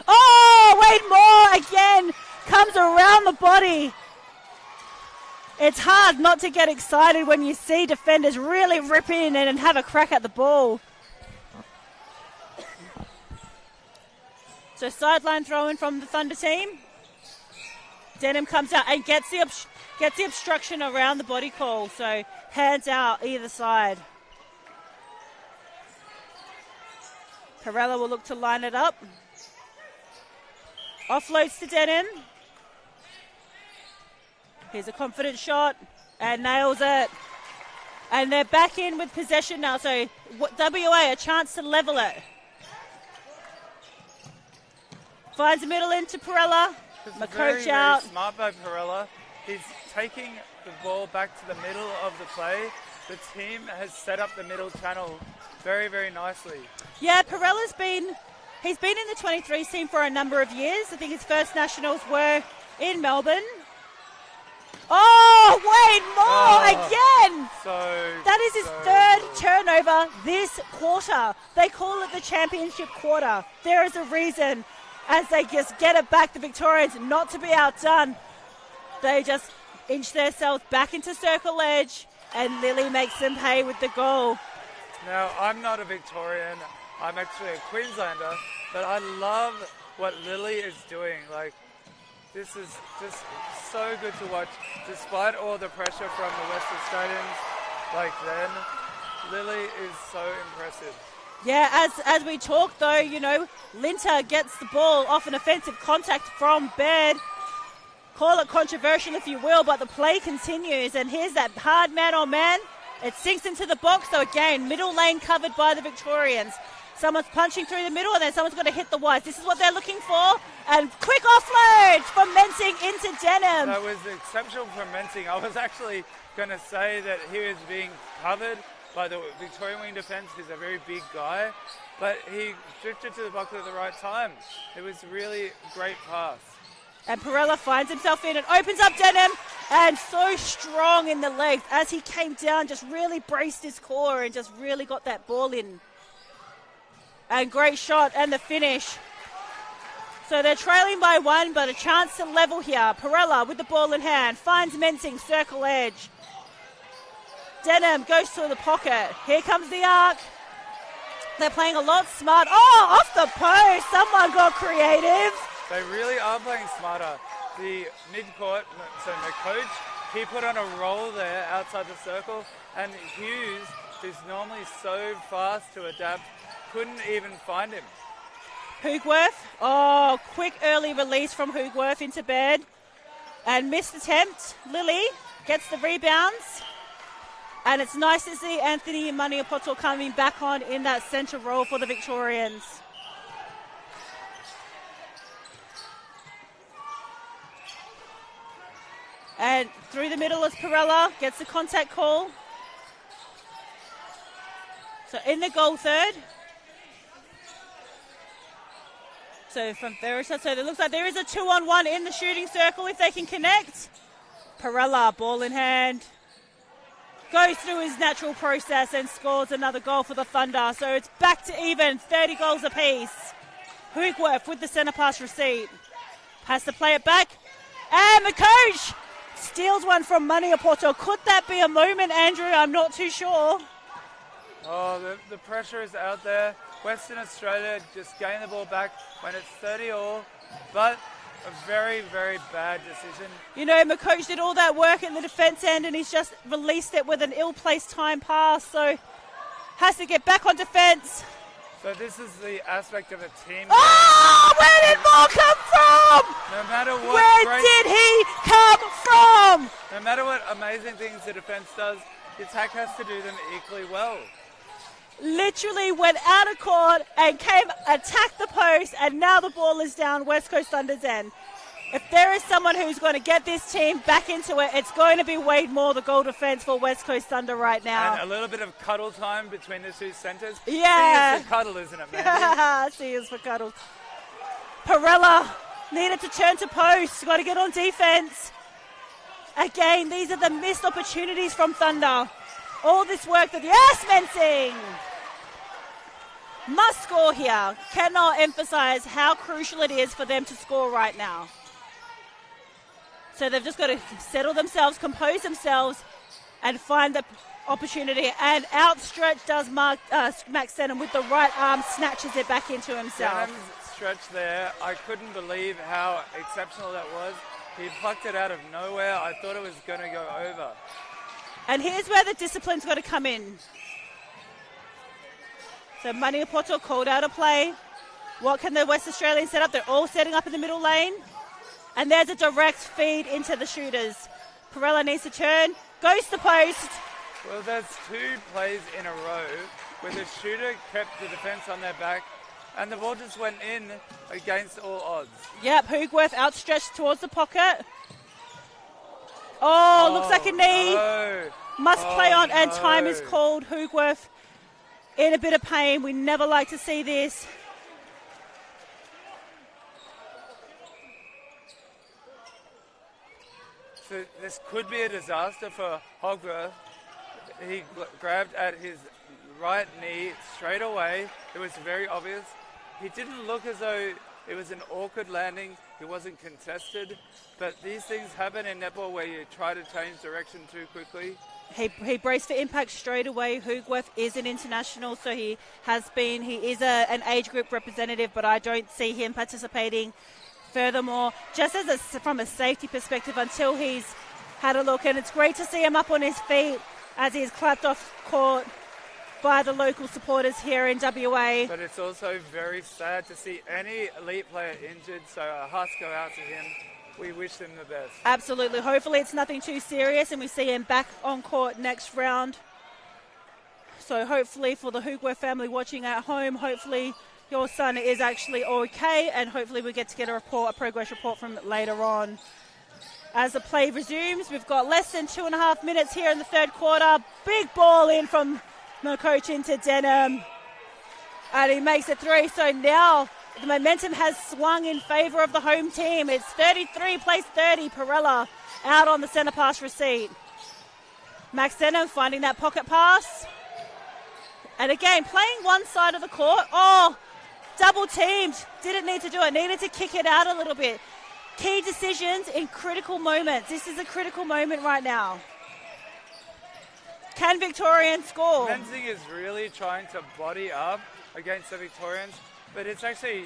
Oh, Wade Moore again comes around the body. It's hard not to get excited when you see defenders really rip in and have a crack at the ball. So sideline throw-in from the Thunder team. Denham comes out and gets the obstruction around the body call. So hands out either side. Perella will look to line it up. Offloads to Denham. Here's a confident shot and nails it. And they're back in with possession now. So WA a chance to level it. Finds the middle into Perella. McCoach out. Very smart by Perella. He's taking the ball back to the middle of the play. The team has set up the middle channel very, very nicely. Yeah, Perella's he's been in the 23 team for a number of years. I think his first nationals were in Melbourne. Oh, Wade Moore again! That is his third turnover this quarter. They call it the championship quarter. There is a reason. As they just get it back, the Victorians not to be outdone. They just inch themselves back into circle edge, and Lily makes them pay with the goal. Now, I'm not a Victorian. I'm actually a Queenslander, but I love what Lily is doing. Like, this is just so good to watch. Despite all the pressure from the West Australians, like then, Lily is so impressive. Yeah, as we talk though, you know, Linter gets the ball off an offensive contact from Baird. Call it controversial if you will, but the play continues. And here's that hard man-on-man. It sinks into the box. So again, middle lane covered by the Victorians. Someone's punching through the middle and then someone's going to hit the whites. This is what they're looking for. And quick offload from Mensing into Denham. That was exceptional from Mensing. I was actually going to say that he was being covered by the Victorian wing defence. He's a very big guy, but he drifted to the box at the right time. It was really a great pass. And Perella finds himself in and opens up Denham, and so strong in the legs as he came down, just really braced his core and just really got that ball in. And great shot and the finish. So they're trailing by one, but a chance to level here. Perella with the ball in hand finds Mensing, circle edge. Denham goes to the pocket. Here comes the arc. They're playing a lot smart. Oh, off the post. Someone got creative. They really are playing smarter. The mid-court, so McCoach, he put on a roll there outside the circle, and Hughes, who's normally so fast to adapt, couldn't even find him. Hoogworth. Oh, quick early release from Hoogworth into bed. And missed attempt. Lily gets the rebounds. And it's nice to see Anthony Maniapoto coming back on in that centre role for the Victorians. And through the middle is Perella, gets the contact call. So in the goal third, So from Verisha, so it looks like there is a 2-on-1 in the shooting circle if they can connect. Perella, ball in hand, goes through his natural process and scores another goal for the Thunder. So it's back to even, 30 goals apiece. Hoogworth with the centre pass receipt. Has to play it back. And McCoach steals one from Maniapoto. Could that be a moment, Andrew? I'm not too sure. Oh, the pressure is out there. Western Australia just gain the ball back when it's 30-all, but a very, very bad decision. You know, McCoach did all that work in the defence end and he's just released it with an ill-placed time pass, so has to get back on defence. So this is the aspect of a team. Oh, where did Moore come from? No matter what, Where did he come from? No matter what amazing things the defence does, the attack has to do them equally well. Literally went out of court and attacked the post, and now the ball is down West Coast Thunder's end. If there is someone who's going to get this team back into it, it's going to be Wade Moore, the goal defence for West Coast Thunder right now. And a little bit of cuddle time between the two centres. Yeah. See, it's a cuddle, isn't it, man? See us for cuddles. Perella needed to turn to post. Got to get on defence. Again, these are the missed opportunities from Thunder. All this work that, yes, Mensing! Must score here. Cannot emphasize how crucial it is for them to score right now. So they've just got to settle themselves, compose themselves, and find the opportunity. And outstretch does Max Senham with the right arm, snatches it back into himself. Senham's stretch there, I couldn't believe how exceptional that was. He plucked it out of nowhere. I thought it was going to go over. And here's where the discipline's got to come in. So Maniapoto called out a play. What can the West Australians set up? They're all setting up in the middle lane. And there's a direct feed into the shooters. Perella needs to turn, goes to post. Well, there's two plays in a row where the shooter kept the defence on their back and the ball just went in against all odds. Yep, Hoogworth outstretched towards the pocket. Oh, looks like a knee. No. Must play on, and no. time is called. Hoogworth in a bit of pain. We never like to see this. So this could be a disaster for Hogworth. He grabbed at his right knee straight away. It was very obvious. He didn't look as though it was an awkward landing. He wasn't contested. But these things happen in netball where you try to change direction too quickly. He braced for impact straight away. Hoogworth is an international, so he is an age group representative, but I don't see him participating. Furthermore, just from a safety perspective, until he's had a look, and it's great to see him up on his feet as he's clapped off court by the local supporters here in WA. But it's also very sad to see any elite player injured, so our hearts go out to him. We wish him the best. Absolutely. Hopefully it's nothing too serious and we see him back on court next round. So hopefully for the Hoogworth family watching at home, hopefully your son is actually okay, and hopefully we get a progress report from later on. As the play resumes, we've got less than 2.5 minutes here in the third quarter. Big ball in from McCoach into Denham. And he makes it through. So now the momentum has swung in favour of the home team. It's 33 plays 30. Perella out on the centre pass receipt. Max Denham finding that pocket pass. And again, playing one side of the court. Oh, double teamed. Didn't need to do it. Needed to kick it out a little bit. Key decisions in critical moments. This is a critical moment right now. Can Victorian score? Mensing is really trying to body up against the Victorians, but it's actually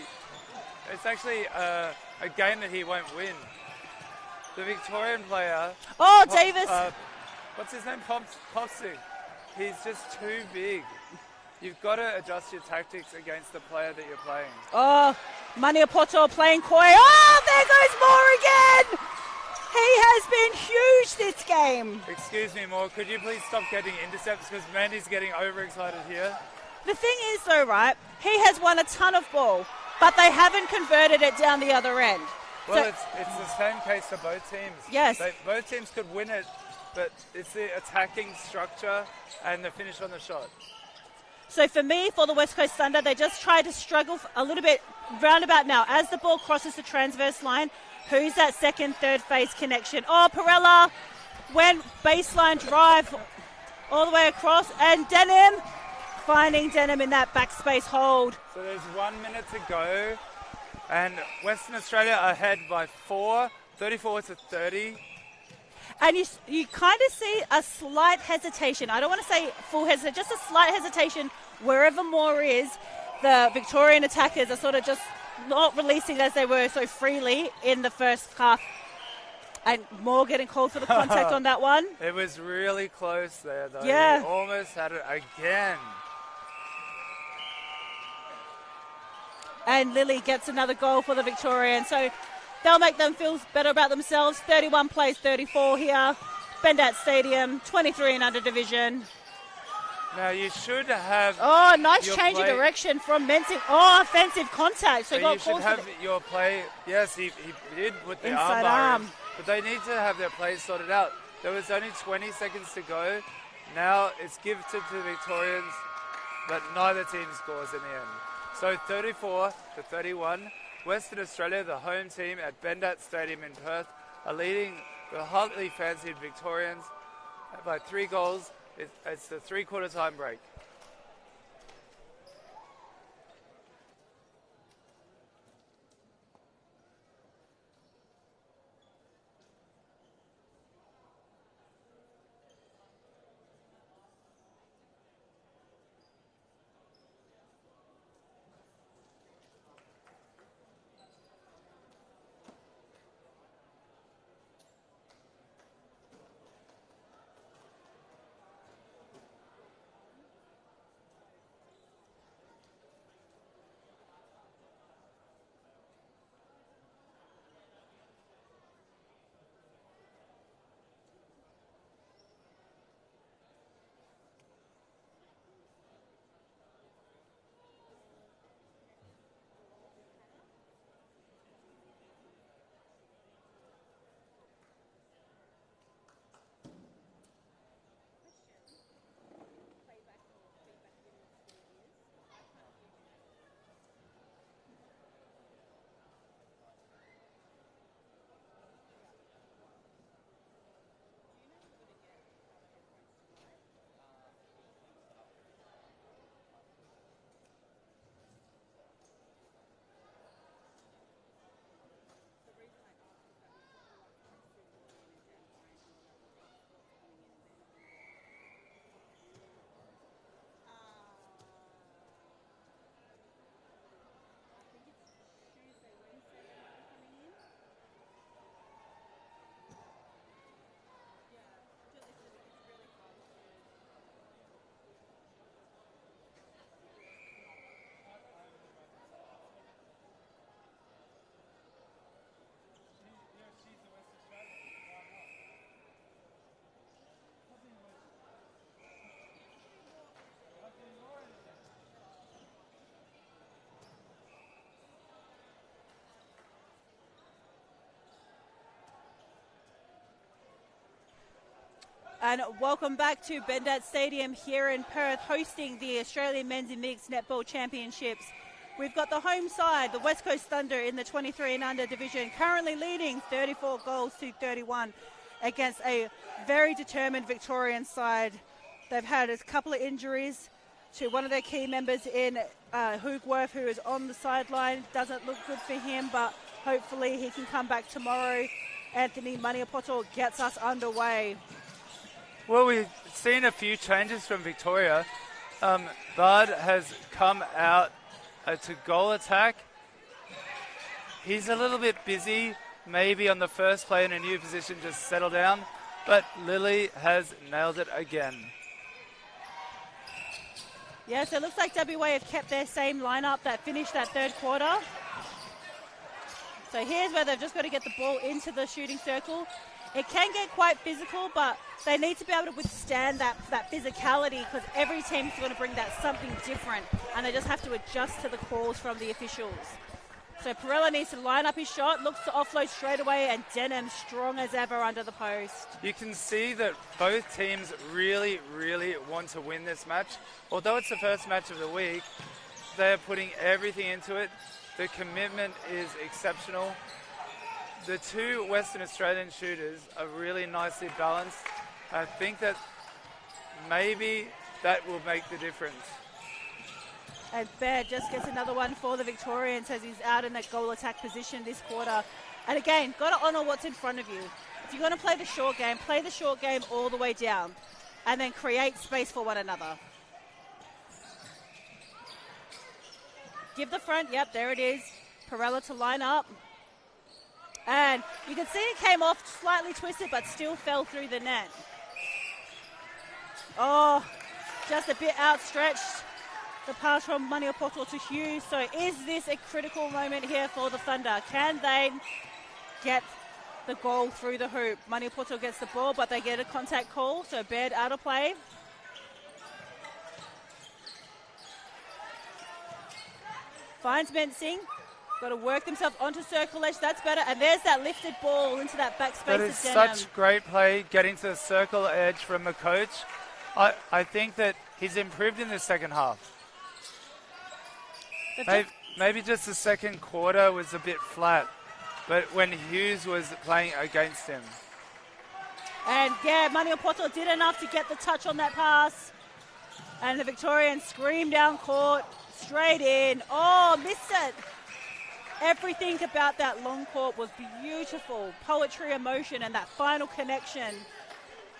a game that he won't win. The Victorian player... Oh, Davis! What's his name? Popsy. He's just too big. You've got to adjust your tactics against the player that you're playing. Oh, Maniapoto playing coy. Oh, there goes Moore again! He has been huge this game. Excuse me, Moore. Could you please stop getting intercepts because Mandy's getting overexcited here? The thing is, though, right, he has won a ton of ball, but they haven't converted it down the other end. Well, So- it's the same case for both teams. Yes. Both teams could win it, but it's the attacking structure and the finish on the shot. So for me, for the West Coast Thunder, they just tried to struggle a little bit roundabout now. As the ball crosses the transverse line, who's that second, third phase connection? Oh, Perella went baseline drive all the way across, and Denham finding Denham in that backspace hold. So there's 1 minute to go, and Western Australia ahead by 4, 34 to 30. And you kind of see a slight hesitation. I don't want to say full hesitation, just a slight hesitation wherever Moore is. The Victorian attackers are sort of just not releasing as they were so freely in the first half. And Moore getting called for the contact on that one. It was really close there, though. Yeah. He almost had it again. And Lily gets another goal for the Victorians. So they'll make them feel better about themselves. 31 plays 34 here. Bendat Stadium, 23 and under division. Now you should have. Oh, nice your change of play- direction from Mensing. Oh, offensive contact. So You got should called for have your play. Yes, he did with the Inside arm. arm. But they need to have their plays sorted out. There was only 20 seconds to go. Now it's gifted to the Victorians, but neither team scores in the end. So 34 to 31. Western Australia, the home team at Bendat Stadium in Perth, are leading the hotly fancied Victorians by 3 goals. It's the 3-quarter time break. And welcome back to Bendat Stadium here in Perth, hosting the Australian Men's and Mixed Netball Championships. We've got the home side, the West Coast Thunder in the 23 and under division, currently leading 34 goals to 31 against a very determined Victorian side. They've had a couple of injuries to one of their key members in Hoogworth, who is on the sideline. Doesn't look good for him, but hopefully he can come back tomorrow. Anthony Maniapoto gets us underway. Well, we've seen a few changes from Victoria. Bud has come out to goal attack. He's a little bit busy, maybe on the first play in a new position, just settle down. But Lily has nailed it again. Yeah, so it looks like WA have kept their same lineup that finished that third quarter. So here's where they've just got to get the ball into the shooting circle. It can get quite physical, but they need to be able to withstand that physicality, because every team's going to bring that something different, and they just have to adjust to the calls from the officials. So Perella needs to line up his shot, looks to offload straight away, and Denham strong as ever under the post. You can see that both teams really, really want to win this match. Although it's the first match of the week, they are putting everything into it. The commitment is exceptional. The two Western Australian shooters are really nicely balanced. I think that maybe that will make the difference. And Baird just gets another one for the Victorians as he's out in that goal attack position this quarter. And again, got to honour what's in front of you. If you're going to play the short game all the way down and then create space for one another. Give the front, yep, there it is. Perella to line up. And you can see it came off slightly twisted but still fell through the net. Oh, just a bit outstretched. The pass from Maniapoto to Hughes. So is this a critical moment here for the Thunder? Can they get the goal through the hoop? Maniapoto gets the ball, but they get a contact call. So Baird out of play. Finds Mensing. Got to work themselves onto circle edge. That's better. And there's that lifted ball into that backspace That of is Denham. such great play, getting to the circle edge from the coach. I think that he's improved in the second half. Maybe just the second quarter was a bit flat, but when Hughes was playing against him. And yeah, Maniapoto did enough to get the touch on that pass. And the Victorians scream down court, straight in. Oh, missed it. Everything about that long court was beautiful. Poetry, emotion, and that final connection.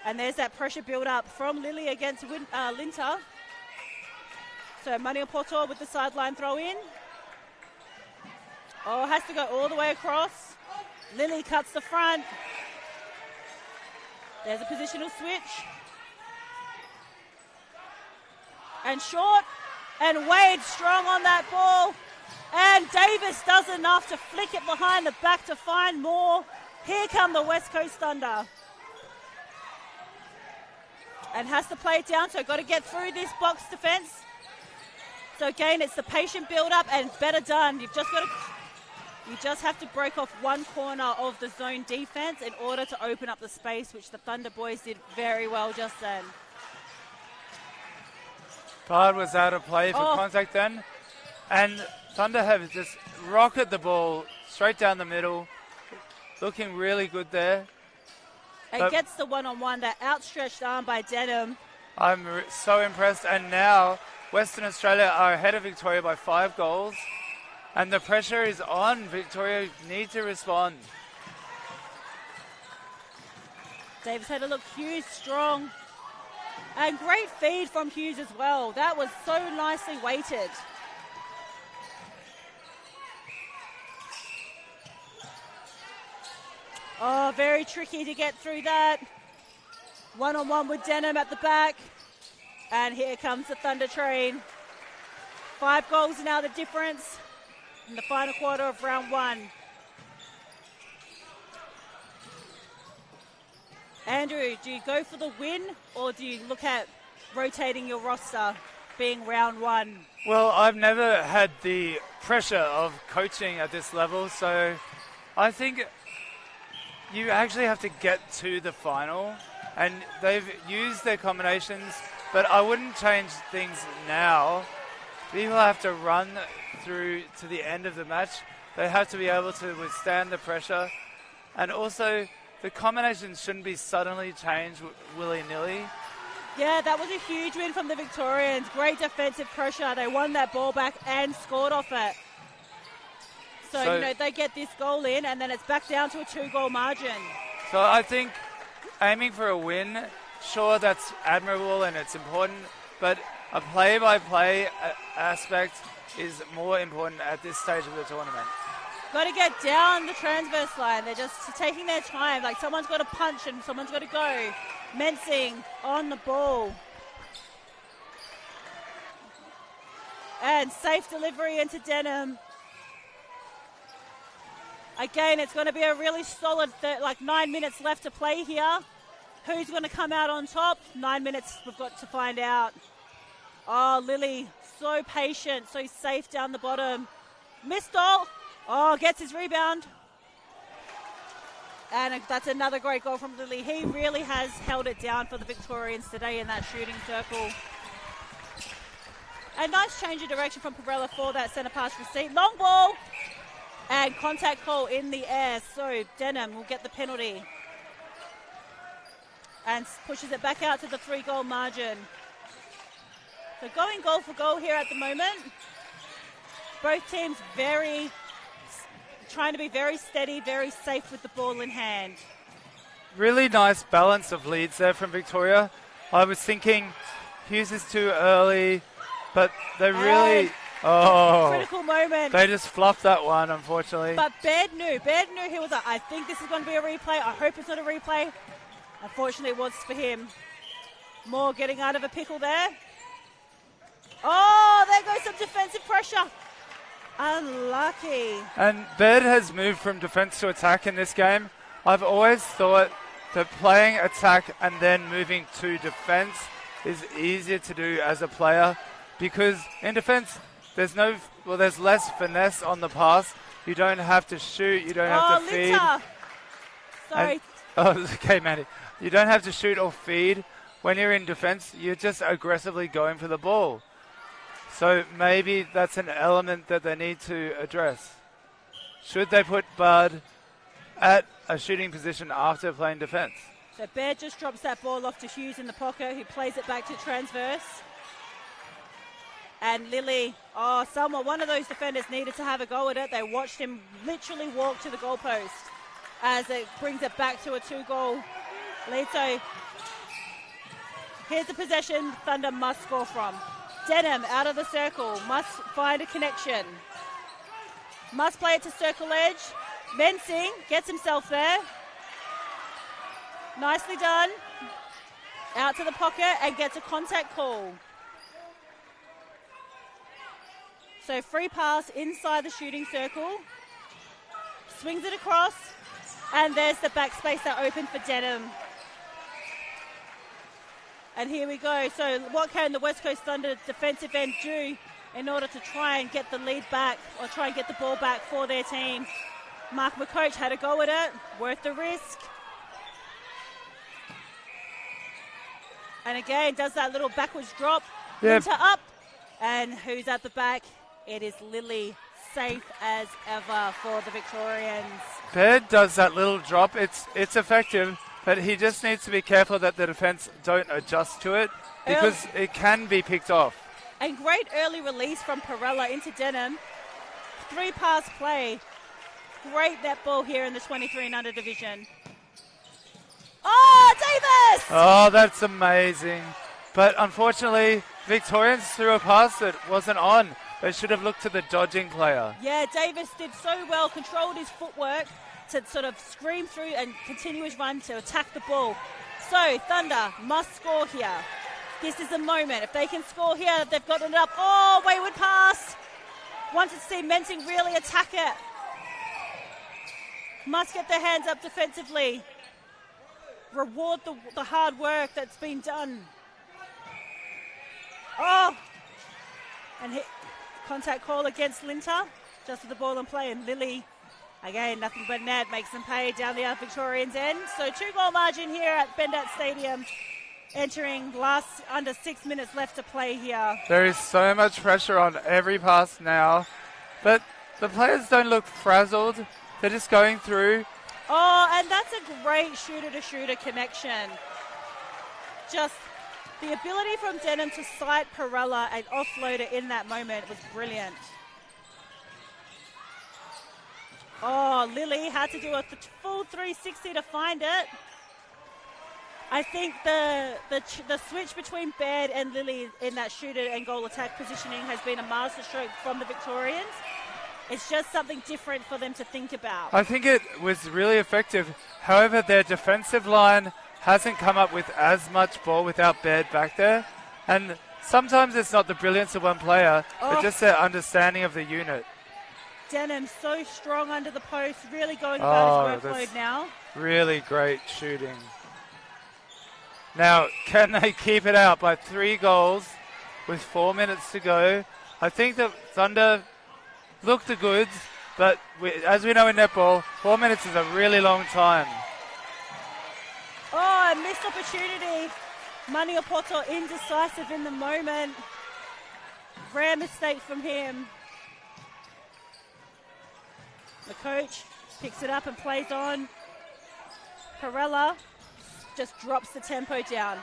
And there's that pressure build up from Lily against Linter. So Maniapoto with the sideline throw in. Oh, has to go all the way across. Lily cuts the front. There's a positional switch. And short. And Wade strong on that ball. And Davis does enough to flick it behind the back to find more. Here come the West Coast Thunder. And has to play it down, so got to get through this box defense. So again, it's the patient build-up and better done. You just have to break off one corner of the zone defense in order to open up the space, which the Thunder boys did very well just then. Bard was out of play for contact then. And Thunder have just rocketed the ball straight down the middle. Looking really good there. And gets the one-on-one, that outstretched arm by Denham. I'm so impressed. And now Western Australia are ahead of Victoria by 5 goals. And the pressure is on. Victoria need to respond. Davis had a look. Hughes strong. And great feed from Hughes as well. That was so nicely weighted. Oh, very tricky to get through that. One-on-one with Denham at the back. And here comes the Thunder train. 5 goals now the difference in the final quarter of round 1. Andrew, do you go for the win or do you look at rotating your roster being round 1? Well, I've never had the pressure of coaching at this level, so I think you actually have to get to the final, and they've used their combinations, but I wouldn't change things now. People have to run through to the end of the match. They have to be able to withstand the pressure, and also the combinations shouldn't be suddenly changed willy-nilly. Yeah, that was a huge win from the Victorians. Great defensive pressure. They won that ball back and scored off it. So, they get this goal in, and then it's back down to a 2-goal margin. So I think aiming for a win, sure, that's admirable and it's important, but a play-by-play aspect is more important at this stage of the tournament. Got to get down the transverse line. They're just taking their time. Like, someone's got to punch and someone's got to go. Mensing on the ball. And safe delivery into Denham. Again, it's going to be a really solid, 9 minutes left to play here. Who's going to come out on top? 9 minutes we've got to find out. Oh, Lily, so patient, so safe down the bottom. Mistol, gets his rebound. And that's another great goal from Lily. He really has held it down for the Victorians today in that shooting circle. A nice change of direction from Perella for that centre pass receipt. Long ball and contact call in the air. So Denham will get the penalty and pushes it back out to the 3-goal margin. So going goal for goal here at the moment. Both teams trying to be very steady, very safe with the ball in hand. Really nice balance of leads there from Victoria. I was thinking Hughes is too early, but they really... Critical moment. They just fluffed that one, unfortunately. But Baird knew. He was like, I think this is going to be a replay. I hope it's not a replay. Unfortunately, it was for him. Moore getting out of a pickle there. Oh, there goes some defensive pressure. Unlucky. And Baird has moved from defence to attack in this game. I've always thought that playing attack and then moving to defence is easier to do as a player, because in defence there's less finesse on the pass. You don't have to shoot, you don't have to feed. Sorry. Okay, Mandy. You don't have to shoot or feed. When you're in defence, you're just aggressively going for the ball. So maybe that's an element that they need to address. Should they put Bud at a shooting position after playing defence? So Baird just drops that ball off to Hughes in the pocket, who plays it back to transverse. And Lilly, one of those defenders needed to have a go at it. They watched him literally walk to the goalpost as it brings it back to a 2-goal lead. So here's the possession Thunder must score from. Denham out of the circle, must find a connection. Must play it to circle edge. Mensing gets himself there. Nicely done. Out to the pocket and gets a contact call. So free pass inside the shooting circle. Swings it across. And there's the back space that opened for Denham. And here we go. So what can the West Coast Thunder defensive end do in order to try and get the lead back, or try and get the ball back for their team? Mark McCoach had a go at it. Worth the risk. And again, does that little backwards drop. Yep. Winter up. And who's at the back? It is Lilly. Safe as ever for the Victorians. Baird does that little drop. It's effective, but he just needs to be careful that the defence don't adjust to it, because it can be picked off. And great early release from Perella into Denham. 3-pass play. Great netball here in the 23 and under division. Oh, Davis! Oh, that's amazing. But unfortunately, Victorians threw a pass that wasn't on. They should have looked to the dodging player. Yeah, Davis did so well, controlled his footwork to sort of scream through and continue his run to attack the ball. So Thunder must score here. This is the moment. If they can score here, they've got it up. Oh, wayward pass. Wanted to see Mensing really attack it. Must get their hands up defensively. Reward the hard work that's been done. Oh! And hit. Contact call against Linter. Just with the ball in play. And Lilly, again, nothing but net, makes them pay down the Victorians' end. So 2-goal margin here at Bendat Stadium. Entering last under 6 minutes left to play here. There is so much pressure on every pass now. But the players don't look frazzled. They're just going through. Oh, and that's a great shooter-to-shooter connection. Just the ability from Denham to sight Perella and offload it in that moment was brilliant. Oh, Lilly had to do a full 360 to find it. I think the switch between Baird and Lilly in that shooter and goal attack positioning has been a masterstroke from the Victorians. It's just something different for them to think about. I think it was really effective. However, their defensive line hasn't come up with as much ball without Baird back there. And sometimes it's not the brilliance of one player, but just their understanding of the unit. Denham so strong under the post, really going about his workload now. Really great shooting. Now, can they keep it out by 3 goals with 4 minutes to go? I think the Thunder look the goods, but as we know in netball, 4 minutes is a really long time. Oh, a missed opportunity. Maniopoto indecisive in the moment. Rare mistake from him. The coach picks it up and plays on. Perella just drops the tempo down.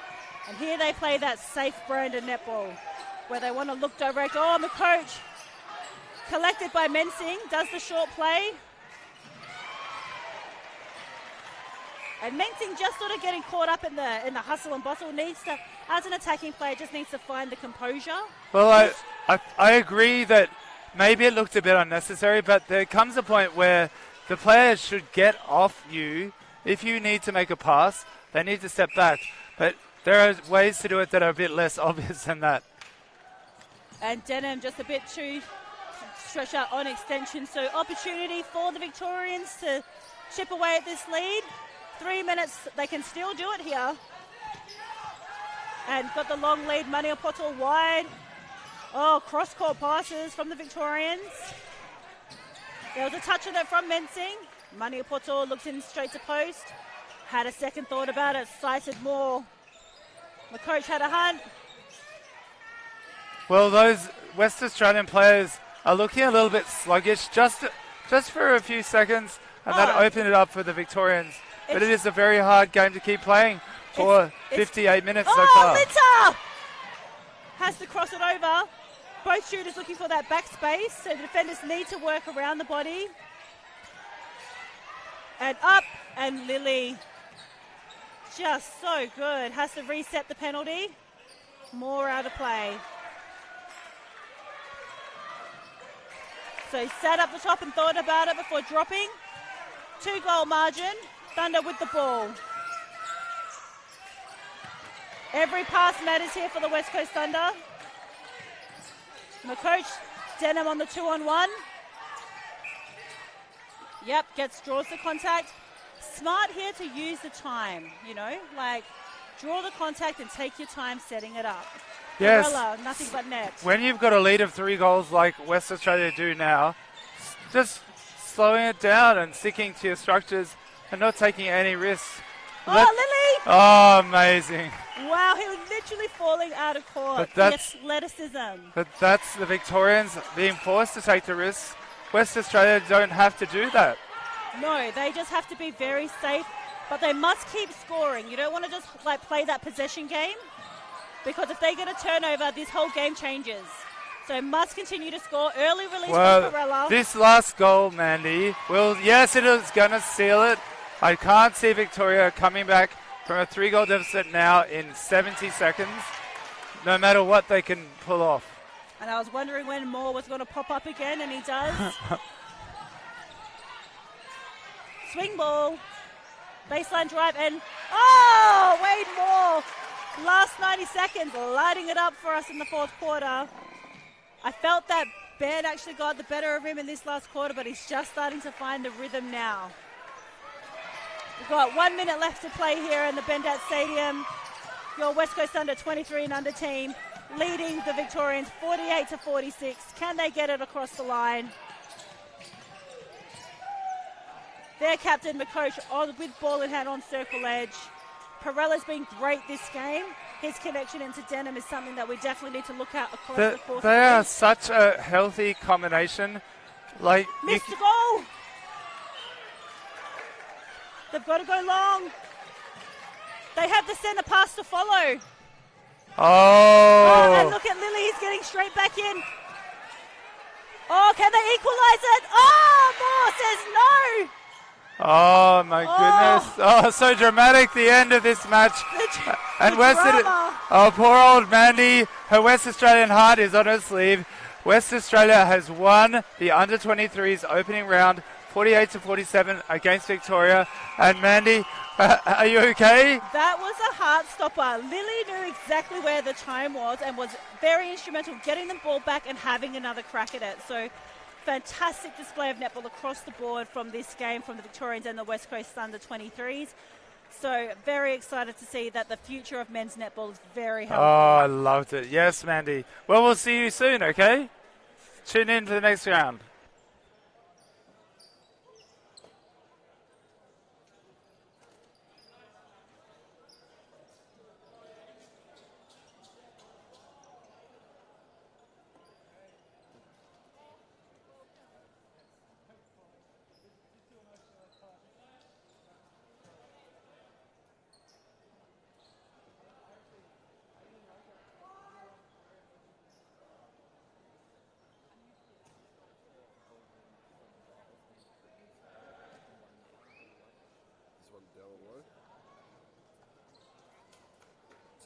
And here they play that safe brand of netball where they want to look direct. Oh, the coach, collected by Mensing, does the short play. And Mensing just sort of getting caught up in the hustle and bustle. Needs to, as an attacking player, just needs to find the composure. Well, I agree that maybe it looked a bit unnecessary, but there comes a point where the players should get off you. If you need to make a pass, they need to step back. But there are ways to do it that are a bit less obvious than that. And Denham just a bit too stretched out on extension. So opportunity for the Victorians to chip away at this lead. 3 minutes, they can still do it here. And got the long lead, Maniopoto wide. Oh, cross-court passes from the Victorians. There was a touch of that from Mensing. Maniopoto looks in straight to post. Had a second thought about it, sighted more. The coach had a hunt. Well, those West Australian players are looking a little bit sluggish just for a few seconds, and that opened it up for the Victorians. But it is a very hard game to keep playing for 58 minutes so far. Litter has to cross it over. Both shooters looking for that back space, so the defenders need to work around the body. And up, and Lily, just so good. Has to reset the penalty. More out of play. So sat up the top and thought about it before dropping. 2-goal margin. Thunder with the ball. Every pass matters here for the West Coast Thunder. And the coach, Denham on the 2-on-1. Yep, draws the contact. Smart here to use the time, like draw the contact and take your time setting it up. Yes. Perella, nothing but net. When you've got a lead of 3 goals like West Australia do now, just slowing it down and sticking to your structures and not taking any risks. Lily! Oh, amazing. Wow, he was literally falling out of court. But that's, the athleticism. But that's the Victorians being forced to take the risks. West Australia don't have to do that. No, they just have to be very safe, but they must keep scoring. You don't want to just play that possession game, because if they get a turnover, this whole game changes. So must continue to score. Early release from Perella. This last goal, Mandy, yes, it is going to seal it. I can't see Victoria coming back from a 3-goal deficit now in 70 seconds, no matter what they can pull off. And I was wondering when Moore was going to pop up again, and he does. Swing ball. Baseline drive, and Wade Moore. Last 90 seconds, lighting it up for us in the fourth quarter. I felt that Ben actually got the better of him in this last quarter, but he's just starting to find the rhythm now. We've got 1 minute left to play here in the Bendat Stadium. Your West Coast Under 23 and under team leading the Victorians 48-46. Can they get it across the line? Their captain, McCoach, with ball in hand on circle edge. Perella's been great this game. His connection into Denham is something that we definitely need to look at across the course. They are such a healthy combination. Missed the goal. They've got to go long. They have the centre pass to follow. Oh, and look at Lily. He's getting straight back in. Oh, can they equalise it? Oh, Moore says no. Oh, my goodness. Oh, so dramatic, the end of this match. And poor old Mandy, her West Australian heart is on her sleeve. West Australia has won the under-23s opening round 48-47 against Victoria. And Mandy, are you okay? That was a heart stopper. Lily knew exactly where the time was and was very instrumental getting the ball back and having another crack at it. So fantastic display of netball across the board from this game from the Victorians and the West Coast under 23s. So very excited to see that the future of men's netball is very healthy. Oh, I loved it. Yes, Mandy. Well, we'll see you soon, okay? Tune in for the next round.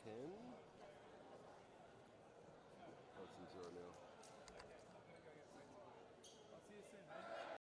10. Oh, it's in 0 now.